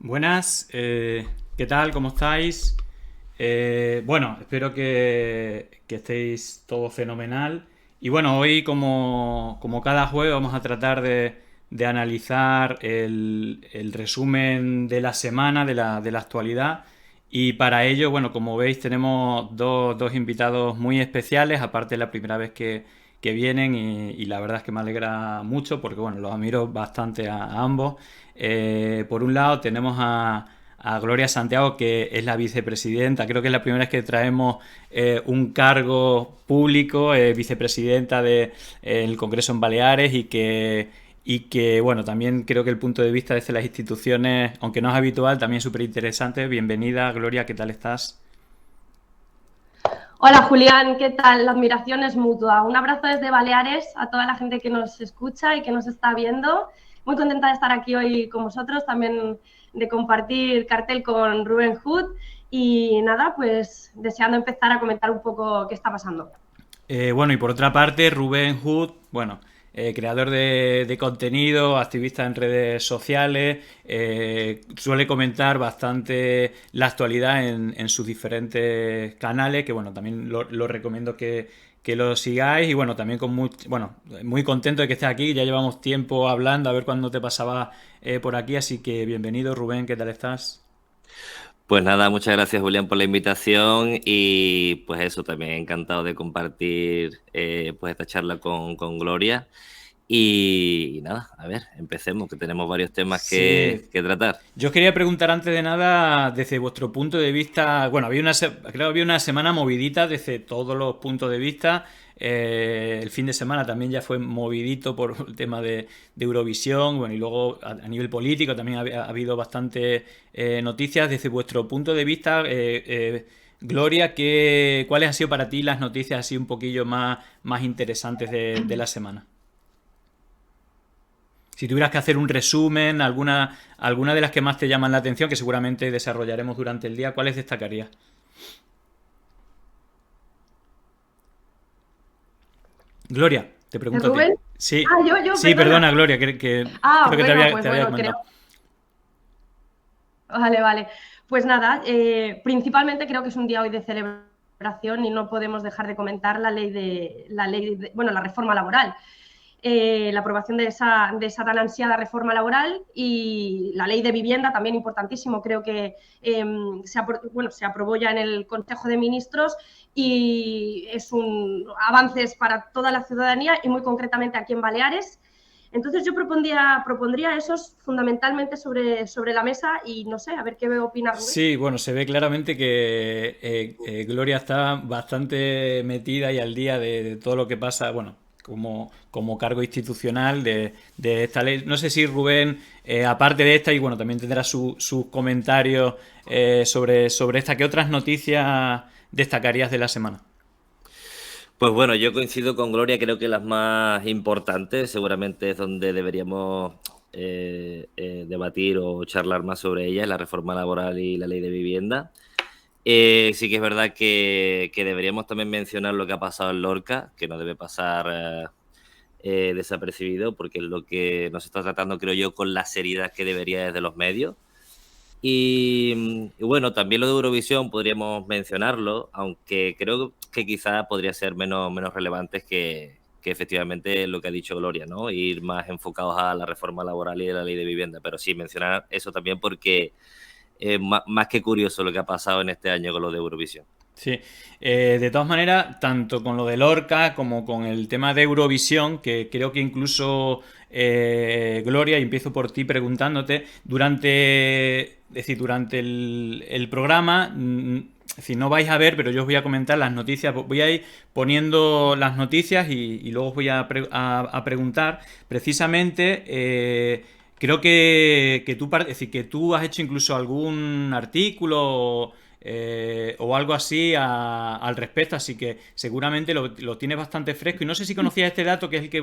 Buenas, ¿qué tal? ¿Cómo estáis? Bueno, espero que estéis todo fenomenal. Y bueno, hoy como cada jueves vamos a tratar de analizar el resumen de la semana, de la actualidad. Y para ello, bueno, como veis, tenemos dos invitados muy especiales, aparte de la primera vez que vienen y la verdad es que me alegra mucho porque, bueno, los admiro bastante a ambos. Por un lado tenemos a Gloria Santiago, que es la vicepresidenta. Creo que es la primera vez que traemos un cargo público, vicepresidenta del Congreso en Baleares y que, bueno, también creo que el punto de vista desde las instituciones, aunque no es habitual, también es súper interesante. Bienvenida, Gloria, ¿qué tal estás? Hola Julián, ¿qué tal? La admiración es mutua. Un abrazo desde Baleares a toda la gente que nos escucha y que nos está viendo. Muy contenta de estar aquí hoy con vosotros, también de compartir cartel con Rubén Hood y nada, pues deseando empezar a comentar un poco qué está pasando. Bueno, y por otra parte, Rubén Hood, bueno, creador de contenido, activista en redes sociales, suele comentar bastante la actualidad en sus diferentes canales, que bueno, también lo recomiendo que lo sigáis y bueno, también bueno, muy contento de que estés aquí, ya llevamos tiempo hablando, a ver cuándo te pasaba por aquí, así que bienvenido Rubén, ¿qué tal estás? Pues nada, muchas gracias Julián por la invitación y pues eso, también encantado de compartir pues esta charla con Gloria y nada, a ver, empecemos, que tenemos varios temas Sí, que tratar. yo os quería preguntar antes de nada, desde vuestro punto de vista, bueno, creo que había una semana movidita desde todos los puntos de vista. El fin de semana también ya fue movidito por el tema de Eurovisión, bueno, y luego a nivel político también ha habido bastantes noticias. Desde vuestro punto de vista, Gloria, ¿cuáles han sido para ti las noticias así un poquillo más interesantes de la semana? Si tuvieras que hacer un resumen, alguna de las que más te llaman la atención, que seguramente desarrollaremos durante el día, ¿cuáles destacarías? Gloria, te pregunto a ti. Rubén. Sí, yo, sí, perdona. perdona, Gloria, que creo que te Bueno, había, pues te había bueno, creo. comentado. Vale. Pues nada, principalmente creo que es un día hoy de celebración y no podemos dejar de comentar bueno, la reforma laboral. La aprobación de esa tan ansiada reforma laboral y la ley de vivienda, también importantísimo, creo que se aprobó ya en el Consejo de Ministros y es un avances para toda la ciudadanía y muy concretamente aquí en Baleares. Entonces yo propondría esos fundamentalmente sobre la mesa y no sé, a ver qué opina Rubén. Sí, bueno, se ve claramente que Gloria está bastante metida y al día de todo lo que pasa, bueno, como cargo institucional de esta ley. No sé si Rubén, aparte de esta, y bueno, también tendrá sus comentarios sobre esta, ¿qué otras noticias destacarías de la semana? Pues bueno, yo coincido con Gloria, creo que las más importantes seguramente es donde deberíamos debatir o charlar más sobre ellas, la reforma laboral y la ley de vivienda. Sí que es verdad que deberíamos también mencionar lo que ha pasado en Lorca, que no debe pasar desapercibido, porque es lo que nos está tratando, creo yo, con la seriedad que debería desde los medios. Y bueno, también lo de Eurovisión podríamos mencionarlo, aunque creo que quizá podría ser menos relevantes que efectivamente lo que ha dicho Gloria, ¿no? Ir más enfocados a la reforma laboral y a la ley de vivienda. Pero sí, mencionar eso también porque más que curioso lo que ha pasado en este año con lo de Eurovisión. Sí, de todas maneras, tanto con lo de Lorca como con el tema de Eurovisión, que creo que incluso Gloria, y empiezo por ti preguntándote, durante el programa, es decir, no vais a ver, pero yo os voy a comentar las noticias, voy a ir poniendo las noticias y luego os voy a preguntar. Precisamente, creo es decir, que tú has hecho incluso algún artículo o algo así al respecto, así que seguramente lo tienes bastante fresco y no sé si conocías este dato que es el que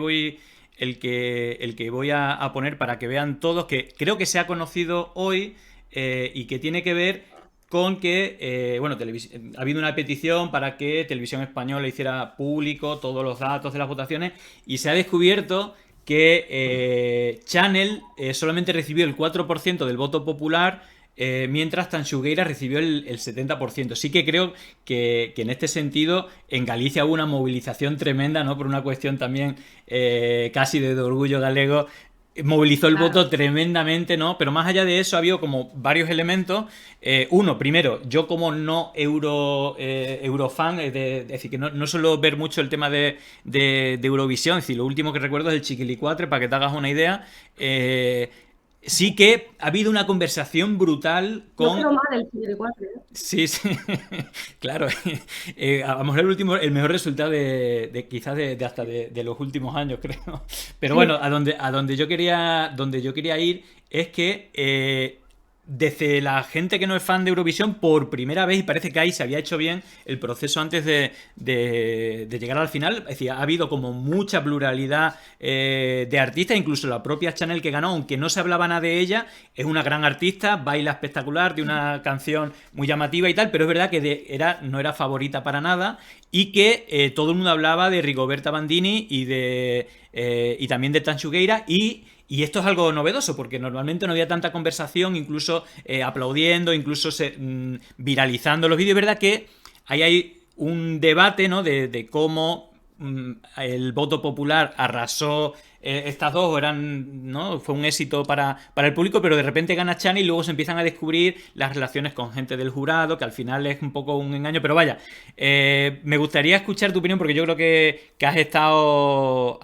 voy a poner para que vean todos, que creo que se ha conocido hoy y que tiene que ver con que, bueno, ha habido una petición para que Televisión Española hiciera público todos los datos de las votaciones y se ha descubierto que Chanel solamente recibió el 4% del voto popular, mientras Tanchugueira recibió el 70%. Sí que creo que en este sentido en Galicia hubo una movilización tremenda, ¿no? Por una cuestión también casi de orgullo galego. Movilizó el Claro. voto tremendamente, ¿no? Pero más allá de eso ha habido como varios elementos. Uno, primero, yo como no eurofan, es decir, que no suelo ver mucho el tema de Eurovisión, es decir, lo último que recuerdo es el Chiquilicuatre, para que te hagas una idea. Sí que ha habido una conversación brutal No con... quedó mal el Chiquilicuatre, ¿eh? Sí, sí, claro. A lo mejor el mejor resultado quizás hasta de los últimos años, creo. Pero bueno, Sí. donde yo quería ir es que desde la gente que no es fan de Eurovisión, por primera vez, y parece que ahí se había hecho bien el proceso antes de llegar al final, es decir, ha habido como mucha pluralidad de artistas, incluso la propia Chanel que ganó, aunque no se hablaba nada de ella, es una gran artista, baila espectacular, de una canción muy llamativa y tal, pero es verdad que no era favorita para nada y que todo el mundo hablaba de Rigoberta Bandini y también de Tanchugueira y esto es algo novedoso porque normalmente no había tanta conversación, incluso aplaudiendo, incluso viralizando los vídeos. Es verdad que ahí hay un debate, ¿no? de cómo el voto popular arrasó estas dos, ¿no? Fue un éxito para el público, pero de repente gana Chanel y luego se empiezan a descubrir las relaciones con gente del jurado, que al final es un poco un engaño, pero vaya, me gustaría escuchar tu opinión porque yo creo que has estado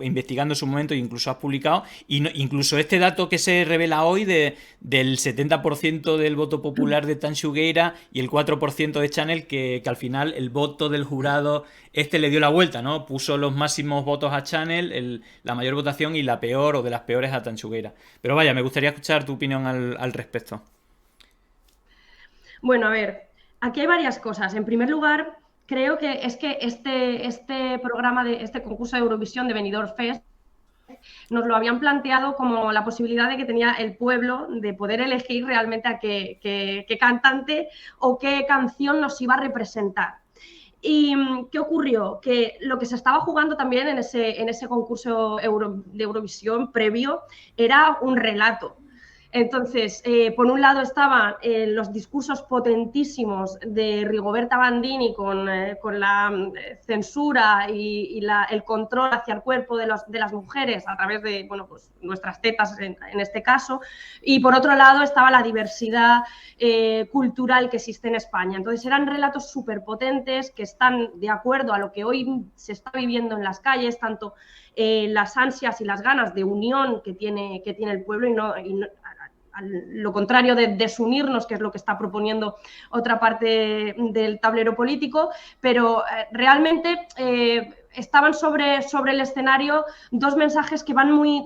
investigando en su momento e incluso has publicado, y incluso este dato que se revela hoy del 70% del voto popular de Tanchugueira y el 4% de Chanel, que al final el voto del jurado le dio la vuelta, ¿no? Puso los máximos votos a Chanel, la mayor votación, y la peor o de las peores a Tanchugueira. Pero vaya, me gustaría escuchar tu opinión al respecto. Bueno, a ver, aquí hay varias cosas. En primer lugar, creo que es que este programa, este concurso de Eurovisión de Benidorm Fest, nos lo habían planteado como la posibilidad de que tenía el pueblo de poder elegir realmente a qué cantante o qué canción nos iba a representar. ¿Y qué ocurrió? Que lo que se estaba jugando también en ese concurso de Eurovisión previo era un relato. Entonces, por un lado estaban los discursos potentísimos de Rigoberta Bandini con la censura y el control hacia el cuerpo de las mujeres a través de pues, nuestras tetas en este caso, y por otro lado estaba la diversidad cultural que existe en España. Entonces eran relatos súper potentes que están de acuerdo a lo que hoy se está viviendo en las calles, tanto las ansias y las ganas de unión que tiene el pueblo y no lo contrario de desunirnos, que es lo que está proponiendo otra parte del tablero político, pero realmente estaban sobre el escenario dos mensajes que van muy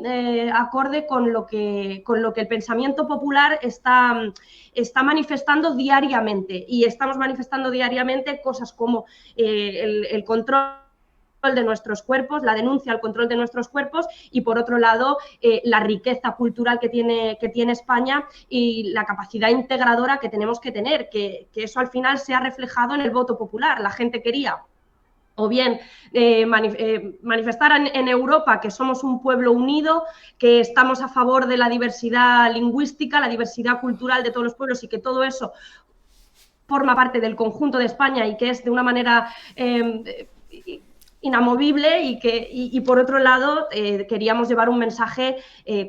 acorde con lo que el pensamiento popular está manifestando diariamente, y estamos manifestando diariamente cosas como el control de nuestros cuerpos, la denuncia al control de nuestros cuerpos, y por otro lado la riqueza cultural que tiene España y la capacidad integradora que tenemos que tener, que eso al final se ha reflejado en el voto popular. La gente quería o bien manifestar en Europa que somos un pueblo unido, que estamos a favor de la diversidad lingüística, la diversidad cultural de todos los pueblos, y que todo eso forma parte del conjunto de España y que es de una manera inamovible, y por otro lado queríamos llevar un mensaje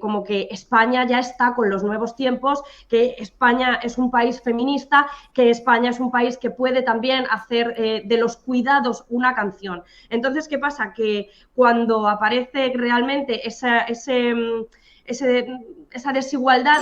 como que España ya está con los nuevos tiempos, que España es un país feminista, que España es un país que puede también hacer de los cuidados una canción. Entonces, ¿qué pasa? Que cuando aparece realmente esa desigualdad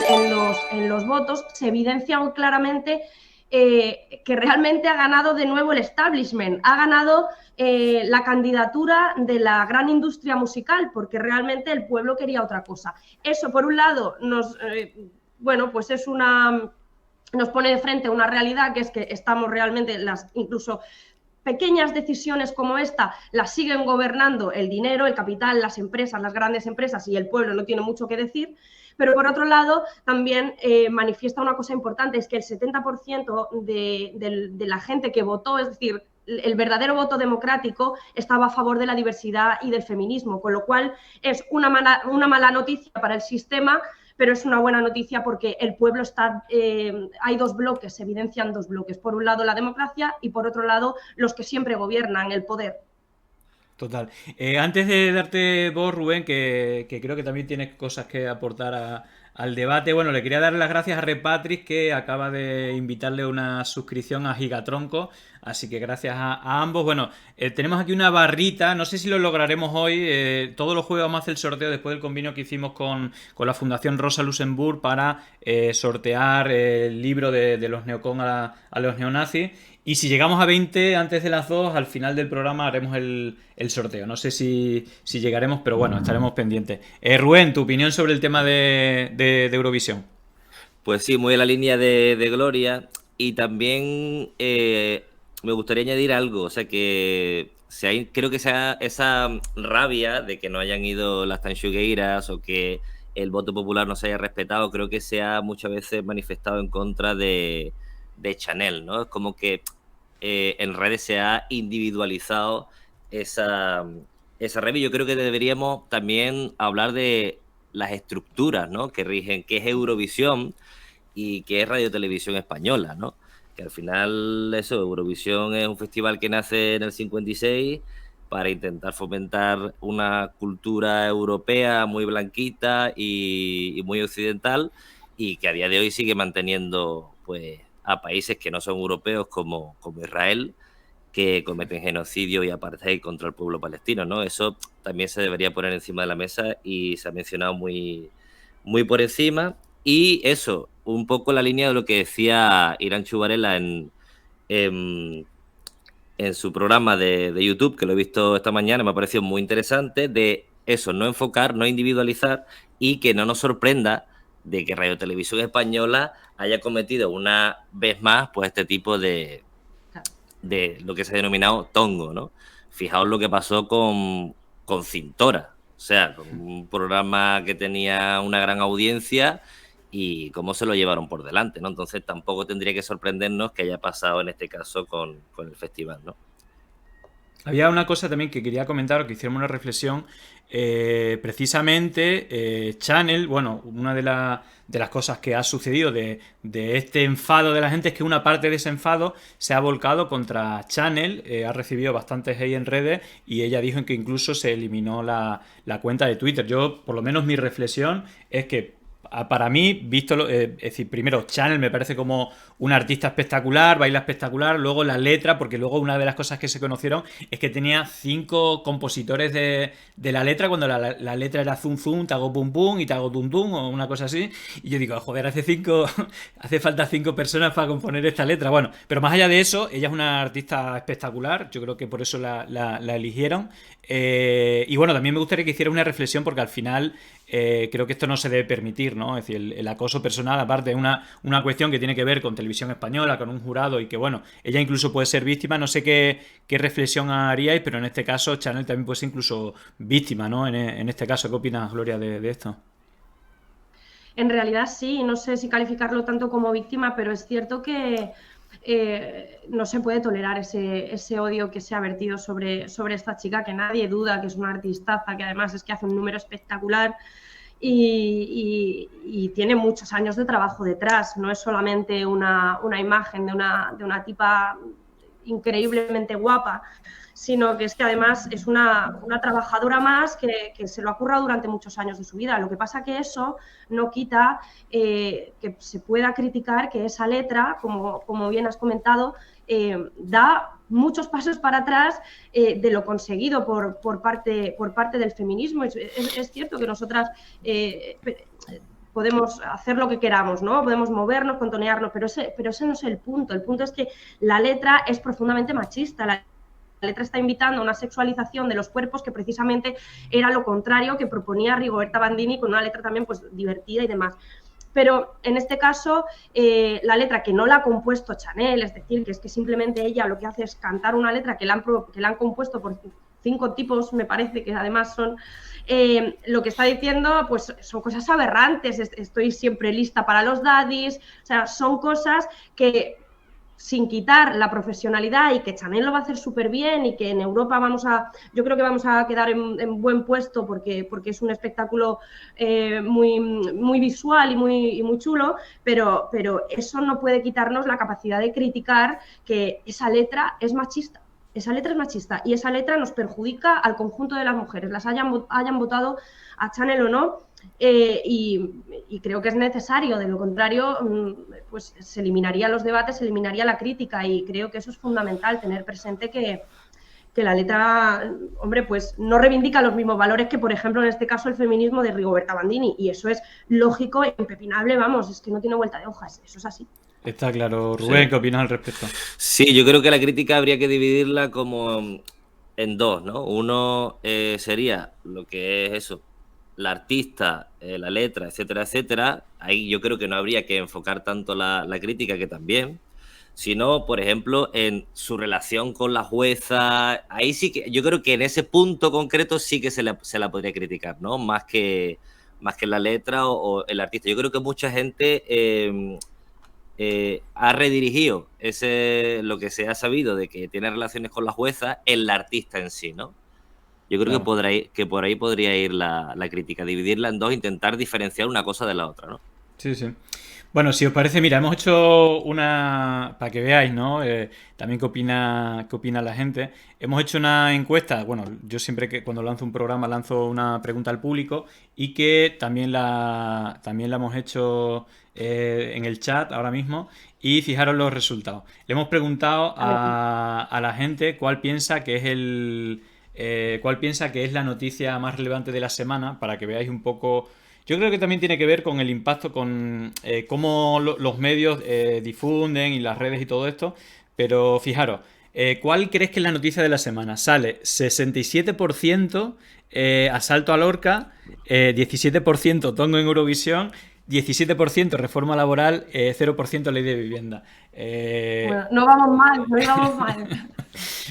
en los votos, se evidencia muy claramente que realmente ha ganado de nuevo el establishment, ha ganado la candidatura de la gran industria musical, porque realmente el pueblo quería otra cosa. Eso, por un lado, nos pone de frente a una realidad, que es que estamos realmente, incluso pequeñas decisiones como esta las siguen gobernando el dinero, el capital, las empresas, las grandes empresas, y el pueblo no tiene mucho que decir. Pero por otro lado también manifiesta una cosa importante, es que el 70% de la gente que votó, es decir, el verdadero voto democrático estaba a favor de la diversidad y del feminismo, con lo cual es una mala noticia para el sistema, pero es una buena noticia porque el pueblo está, hay dos bloques, se evidencian dos bloques. Por un lado la democracia y por otro lado los que siempre gobiernan, el poder. Total. Antes de darte voz, Rubén, que creo que también tienes cosas que aportar al debate, bueno, le quería dar las gracias a Repatris que acaba de invitarle una suscripción a Gigatronco, así que gracias a ambos. Bueno, tenemos aquí una barrita, no sé si lo lograremos hoy, todos los jueves vamos a hacer el sorteo después del convenio que hicimos con la Fundación Rosa Luxemburg para sortear el libro de los neocon a los neonazis. Y si llegamos a 20 antes de las 2, al final del programa haremos el sorteo. No sé si llegaremos, pero bueno, estaremos pendientes. Rubén, tu opinión sobre el tema de Eurovisión. Pues sí, muy en la línea de Gloria. Y también me gustaría añadir algo. O sea, que creo que esa rabia de que no hayan ido las tanchugueiras o que el voto popular no se haya respetado, creo que se ha muchas veces manifestado en contra de Chanel, ¿no? Es como que en redes se ha individualizado esa rabia. Yo creo que deberíamos también hablar de las estructuras, ¿no?, que rigen qué es Eurovisión y qué es Radio Televisión Española, ¿no? Que al final eso, Eurovisión es un festival que nace en el 56 para intentar fomentar una cultura europea muy blanquita y muy occidental, y que a día de hoy sigue manteniendo pues a países que no son europeos como Israel, que cometen genocidio y apartheid contra el pueblo palestino, ¿no? Eso también se debería poner encima de la mesa y se ha mencionado muy, muy por encima. Y eso, un poco la línea de lo que decía Irán Chubarela en su programa de YouTube, que lo he visto esta mañana, me ha parecido muy interesante, de eso, no enfocar, no individualizar, y que no nos sorprenda de que Radio Televisión Española haya cometido una vez más pues este tipo de lo que se ha denominado tongo, ¿no? Fijaos lo que pasó con Cintora, o sea, con un programa que tenía una gran audiencia y cómo se lo llevaron por delante, ¿no? Entonces tampoco tendría que sorprendernos que haya pasado en este caso con el festival, ¿no? Había una cosa también que quería comentar, o que hiciéramos una reflexión. Precisamente Chanel, bueno, una de las cosas que ha sucedido de este enfado de la gente es que una parte de ese enfado se ha volcado contra Chanel, ha recibido bastantes hate en redes y ella dijo que incluso se eliminó la cuenta de Twitter. Yo, por lo menos mi reflexión es que para mí, visto, es decir, primero Chanel me parece como una artista espectacular, baila espectacular, luego la letra, porque luego una de las cosas que se conocieron es que tenía 5 compositores de la letra, cuando la letra era zum zum, te hago pum pum y te hago dum dum o una cosa así, y yo digo, joder, hace falta 5 personas para componer esta letra. Bueno, pero más allá de eso, ella es una artista espectacular, yo creo que por eso la eligieron. Y bueno, también me gustaría que hiciera una reflexión, porque al final creo que esto no se debe permitir, ¿no? Es decir, el acoso personal, aparte de una cuestión que tiene que ver con Televisión Española, con un jurado, y que bueno, ella incluso puede ser víctima. No sé qué reflexión haríais, pero en este caso Chanel también puede ser incluso víctima, ¿no? En este caso, ¿qué opinas, Gloria, de esto? En realidad sí, no sé si calificarlo tanto como víctima, pero es cierto que no se puede tolerar ese odio que se ha vertido sobre esta chica, que nadie duda que es una artistaza, que además es que hace un número espectacular y tiene muchos años de trabajo detrás. No es solamente una imagen de una tipa increíblemente guapa, sino que es que además es una trabajadora más que se lo ha currado durante muchos años de su vida. Lo que pasa que eso no quita que se pueda criticar que esa letra, como bien has comentado, da muchos pasos para atrás de lo conseguido por parte del feminismo. Es cierto que nosotras podemos hacer lo que queramos, ¿no? Podemos movernos, contonearnos, pero ese no es el punto. El punto es que la letra es profundamente machista. La letra está invitando a una sexualización de los cuerpos que precisamente era lo contrario que proponía Rigoberta Bandini, con una letra también pues divertida y demás. Pero en este caso, la letra que no la ha compuesto Chanel, es decir, que es que simplemente ella lo que hace es cantar una letra que la han compuesto por 5 tipos, me parece, que además son... lo que está diciendo pues son cosas aberrantes. Estoy siempre lista para los daddies, o sea, son cosas que sin quitar la profesionalidad, y que Chanel lo va a hacer súper bien y que en Europa yo creo que vamos a quedar en buen puesto porque es un espectáculo muy, muy visual y muy chulo, pero eso no puede quitarnos la capacidad de criticar que esa letra es machista. Esa letra es machista y esa letra nos perjudica al conjunto de las mujeres, las hayan votado a Chanel o no. Y creo que es necesario, de lo contrario, pues se eliminarían los debates, se eliminaría la crítica, y creo que eso es fundamental, tener presente que la letra, hombre, pues no reivindica los mismos valores que, por ejemplo, en este caso el feminismo de Rigoberta Bandini, y eso es lógico e impepinable, vamos, es que no tiene vuelta de hojas, eso es así. Está claro. Rubén, Sí. ¿qué opinas al respecto? Sí, yo creo que la crítica habría que dividirla como en dos, ¿no? Uno sería lo que es eso, la artista, la letra, etcétera, etcétera. Ahí yo creo que no habría que enfocar tanto la crítica, que también, sino, por ejemplo, en su relación con la jueza. Ahí sí que yo creo que en ese punto concreto sí que se la podría criticar, ¿no? Más que la letra o el artista. Yo creo que mucha gente ha redirigido lo que se ha sabido de que tiene relaciones con la jueza en la artista en sí, ¿no? Yo creo Claro. que por ahí podría ir la crítica, dividirla en dos, intentar diferenciar una cosa de la otra, ¿no? Sí, sí. Bueno, si os parece, mira, hemos hecho una, para que veáis, ¿no? También qué opina la gente. Hemos hecho una encuesta, bueno, yo siempre que cuando lanzo un programa lanzo una pregunta al público, y que también la hemos hecho en el chat ahora mismo, y fijaros los resultados. Le hemos preguntado a la gente cuál piensa que es la noticia más relevante de la semana, para que veáis un poco. Yo creo que también tiene que ver con el impacto, con cómo los medios difunden, y las redes y todo esto. Pero fijaros, ¿cuál crees que es la noticia de la semana? Sale 67% asalto a Lorca, 17% tongo en Eurovisión, 17% reforma laboral, 0% ley de vivienda. Bueno, no vamos mal, no íbamos mal.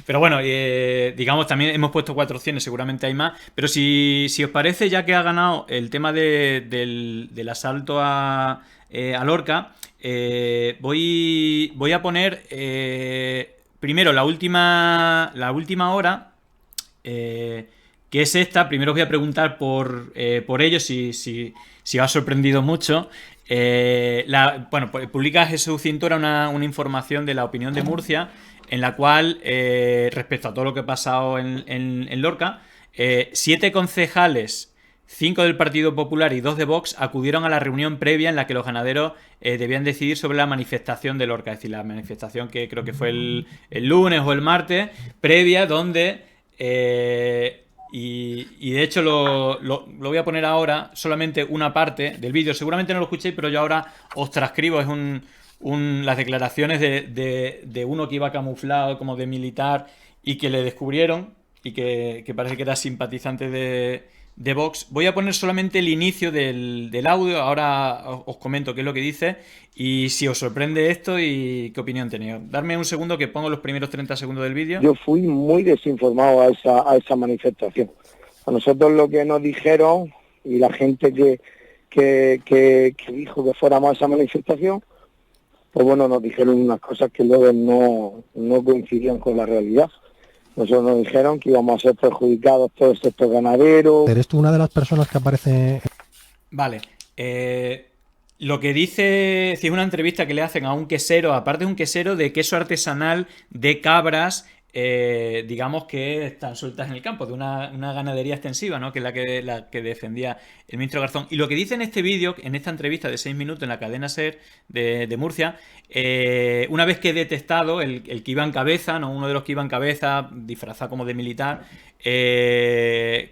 Pero bueno, digamos, también hemos puesto 4 opciones, seguramente hay más. Pero si os parece, ya que ha ganado el tema del asalto a Lorca, voy a poner primero la última hora, que es esta. Primero os voy a preguntar por ello, si os ha sorprendido mucho. Bueno, publica Jesús Cintora una información de La Opinión de Murcia, en la cual, respecto a todo lo que ha pasado en Lorca, 7 concejales, 5 del Partido Popular y 2 de Vox, acudieron a la reunión previa en la que los ganaderos debían decidir sobre la manifestación de Lorca. Es decir, la manifestación que creo que fue el lunes o el martes, previa, donde... y de hecho lo voy a poner ahora, solamente una parte del vídeo. Seguramente no lo escuchéis, pero yo ahora os transcribo. Es las declaraciones de uno que iba camuflado como de militar, y que le descubrieron, y que parece que era simpatizante de Vox. Voy a poner solamente el inicio del audio. Ahora os comento qué es lo que dice, y si os sorprende esto y qué opinión tenéis. Darme un segundo, que pongo los primeros 30 segundos del vídeo. Yo fui muy desinformado a esa manifestación. A nosotros lo que nos dijeron, y la gente que dijo que fuéramos a esa manifestación, pues bueno, nos dijeron unas cosas que luego no coincidían con la realidad. Nosotros nos dijeron que íbamos a ser perjudicados todo el sector ganadero. ¿Eres tú una de las personas que aparece? Vale. Lo que dice, si es una entrevista que le hacen a un quesero, aparte de un quesero de queso artesanal de cabras, digamos, que están sueltas en el campo, de una ganadería extensiva, ¿no? Que es la que defendía el ministro Garzón. Y lo que dice en este vídeo, en esta entrevista de 6 minutos en la cadena SER de Murcia, una vez que he detectado el que iba en cabeza, ¿no? Uno de los que iba en cabeza, disfrazado como de militar,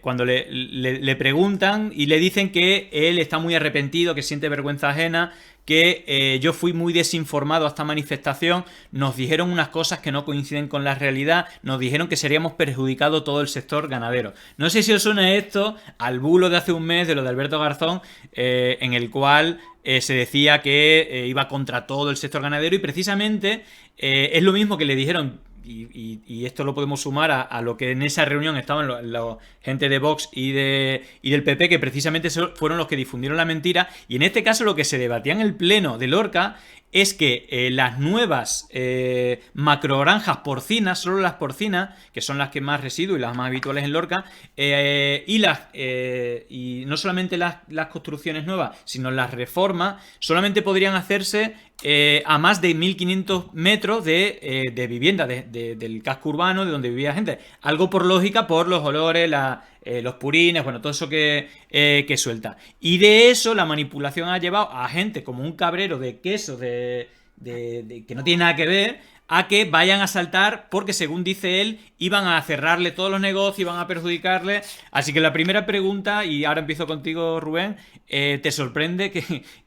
cuando le preguntan y le dicen que él está muy arrepentido, que siente vergüenza ajena, que yo fui muy desinformado a esta manifestación, nos dijeron unas cosas que no coinciden con la realidad, nos dijeron que seríamos perjudicados todo el sector ganadero. No sé si os suena esto al bulo de hace un mes, de lo de Alberto Garzón, en el cual se decía que iba contra todo el sector ganadero, y precisamente es lo mismo que le dijeron. Y esto lo podemos sumar a lo que en esa reunión estaban la gente de Vox y del PP, que precisamente fueron los que difundieron la mentira. Y en este caso lo que se debatía en el pleno de Lorca es que las nuevas macrogranjas porcinas, solo las porcinas, que son las que más residuos y las más habituales en Lorca, y no solamente las construcciones nuevas, sino las reformas, solamente podrían hacerse a más de 1.500 metros de vivienda, del casco urbano, de donde vivía gente. Algo por lógica, por los olores, los purines, bueno, todo eso que suelta. Y de eso la manipulación ha llevado a gente como un cabrero de queso que no tiene nada que ver, a que vayan a saltar porque, según dice él, iban a cerrarle todos los negocios, iban a perjudicarle. Así que la primera pregunta, y ahora empiezo contigo, Rubén, ¿te sorprende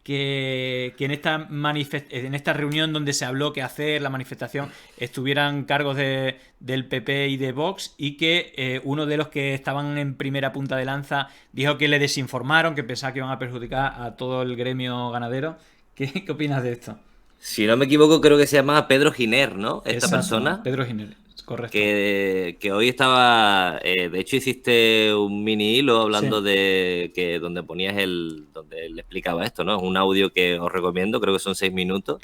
que en esta reunión donde se habló que hacer la manifestación estuvieran cargos del PP y de Vox, y que uno de los que estaban en primera punta de lanza dijo que le desinformaron, que pensaba que iban a perjudicar a todo el gremio ganadero? ¿Qué opinas de esto? Si no me equivoco, creo que se llama Pedro Giner, ¿no? Esta Exacto, persona. Pedro Giner, correcto. Que hoy estaba... de hecho, hiciste un mini hilo hablando de que donde ponías donde él explicaba esto, ¿no? Es un audio que os recomiendo, creo que son 6 minutos.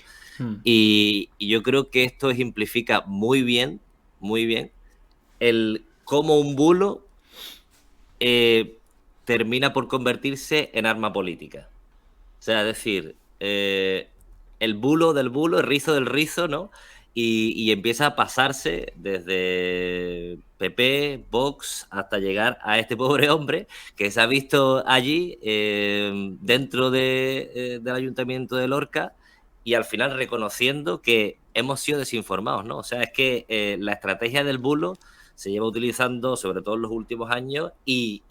Y yo creo que esto ejemplifica muy bien, el cómo un bulo termina por convertirse en arma política. O sea, es decir... el bulo del bulo, el rizo del rizo, ¿no? Y empieza a pasarse desde PP, Vox, hasta llegar a este pobre hombre que se ha visto allí dentro del Ayuntamiento de Lorca, y al final reconociendo que hemos sido desinformados, ¿no? O sea, es que la estrategia del bulo se lleva utilizando sobre todo en los últimos años y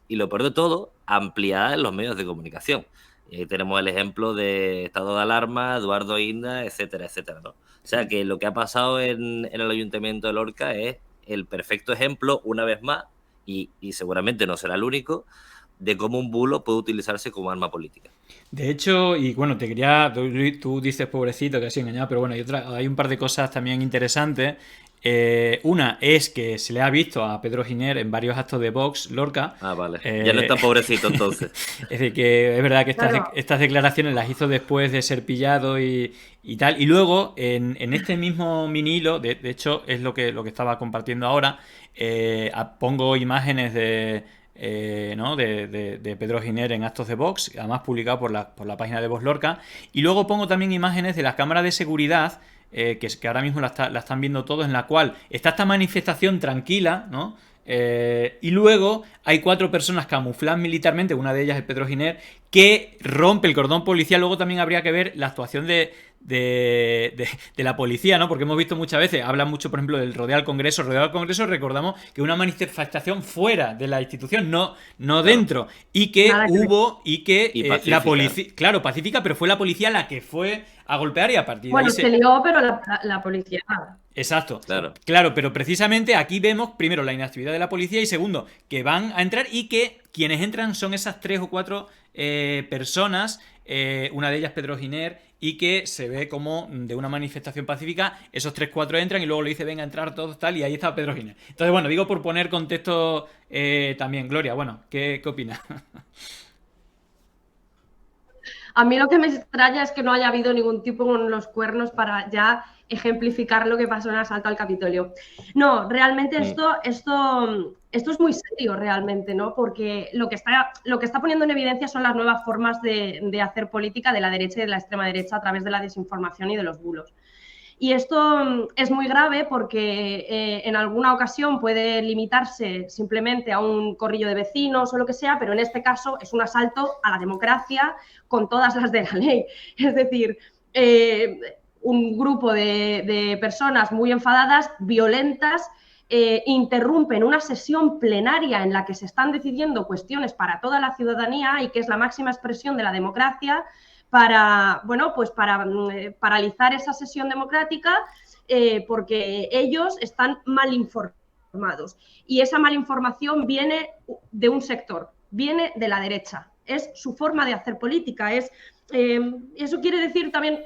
lo peor de todo, ampliada en los medios de comunicación. Y ahí tenemos el ejemplo de estado de alarma, Eduardo Inda, etcétera, etcétera, ¿no? O sea, que lo que ha pasado en el Ayuntamiento de Lorca es el perfecto ejemplo, una vez más, y seguramente no será el único, de cómo un bulo puede utilizarse como arma política. De hecho, y bueno, tú dices pobrecito que ha sido engañado, pero bueno, hay un par de cosas también interesantes. Una es que se le ha visto a Pedro Giner en varios actos de Vox Lorca. Ah, vale. Ya no está pobrecito entonces. Es decir, que es verdad que Claro. estas declaraciones las hizo después de ser pillado y tal. Y luego, en este mismo mini hilo, de hecho, es lo que estaba compartiendo ahora, pongo imágenes ¿no? de Pedro Giner en actos de Vox, además publicado por la página de Vox Lorca. Y luego pongo también imágenes de las cámaras de seguridad, que ahora mismo la están viendo todos, en la cual está esta manifestación tranquila, ¿no? Y luego hay 4 personas camufladas militarmente, una de ellas es Pedro Giner, que rompe el cordón policial. Luego también habría que ver la actuación de la policía, ¿no? Porque hemos visto muchas veces, hablan mucho, por ejemplo, del rodeo al Congreso. Rodeo al Congreso, recordamos que una manifestación fuera de la institución, no dentro, y que hubo, y que la policía, claro, pacífica, pero fue la policía la que fue a golpear, y a partir de ahí se lió, pero la policía... Exacto, claro, pero precisamente aquí vemos, primero, la inactividad de la policía, y segundo, que van a entrar y que quienes entran son esas 3 o 4 personas, una de ellas Pedro Giner, y que se ve como de una manifestación pacífica, esos 3 o 4 entran y luego le dice venga a entrar todos tal, y ahí está Pedro Giner. Entonces, bueno, digo por poner contexto también. Gloria, bueno, ¿qué opinas? A mí lo que me extraña es que no haya habido ningún tipo con los cuernos para ya ejemplificar lo que pasó en el asalto al Capitolio. No, realmente esto es muy serio realmente, ¿no? Porque lo que está poniendo en evidencia son las nuevas formas de hacer política de la derecha y de la extrema derecha a través de la desinformación y de los bulos. Y esto es muy grave porque en alguna ocasión puede limitarse simplemente a un corrillo de vecinos o lo que sea, pero en este caso es un asalto a la democracia con todas las de la ley. Es decir, un grupo de personas muy enfadadas, violentas, interrumpen una sesión plenaria en la que se están decidiendo cuestiones para toda la ciudadanía y que es la máxima expresión de la democracia, para paralizar esa sesión democrática porque ellos están mal informados. Y esa malinformación viene de un sector, viene de la derecha. Es su forma de hacer política. Eso quiere decir también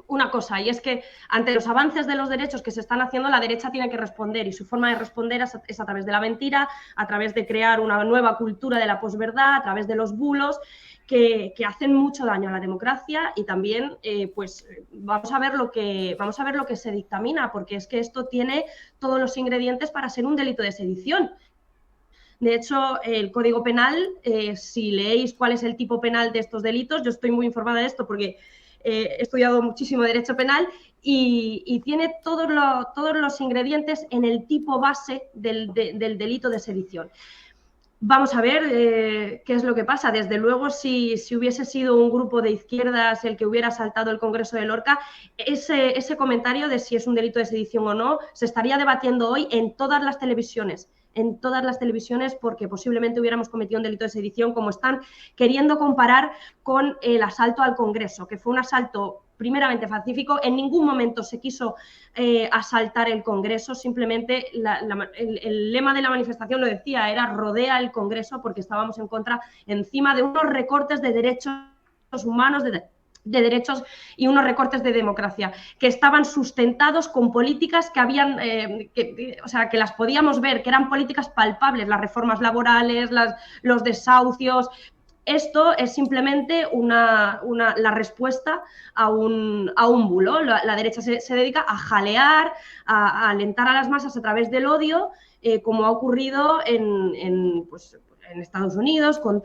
una cosa, y es que ante los avances de los derechos que se están haciendo, la derecha tiene que responder, y su forma de responder es a través de la mentira, a través de crear una nueva cultura de la posverdad, a través de los bulos, que hacen mucho daño a la democracia. Y también pues vamos a ver lo que se dictamina, porque es que esto tiene todos los ingredientes para ser un delito de sedición. De hecho, el Código Penal, si leéis cuál es el tipo penal de estos delitos, yo estoy muy informada de esto porque he estudiado muchísimo Derecho Penal, y tiene todos los ingredientes en el tipo base del delito de sedición. Vamos a ver qué es lo que pasa. Desde luego, si hubiese sido un grupo de izquierdas el que hubiera asaltado el Congreso de Lorca, ese comentario de si es un delito de sedición o no se estaría debatiendo hoy en todas las televisiones, porque posiblemente hubiéramos cometido un delito de sedición, como están queriendo comparar con el asalto al Congreso, que fue un asalto primeramente pacífico. En ningún momento se quiso asaltar el Congreso, simplemente el lema de la manifestación lo decía, era rodea el Congreso, porque estábamos en contra encima de unos recortes de derechos humanos, de derechos, y unos recortes de democracia que estaban sustentados con políticas que habían, o sea, que las podíamos ver, que eran políticas palpables, las reformas laborales, los desahucios. Esto es simplemente la respuesta a un bulo. La derecha se dedica a jalear, a alentar a las masas a través del odio, como ha ocurrido en Estados Unidos, como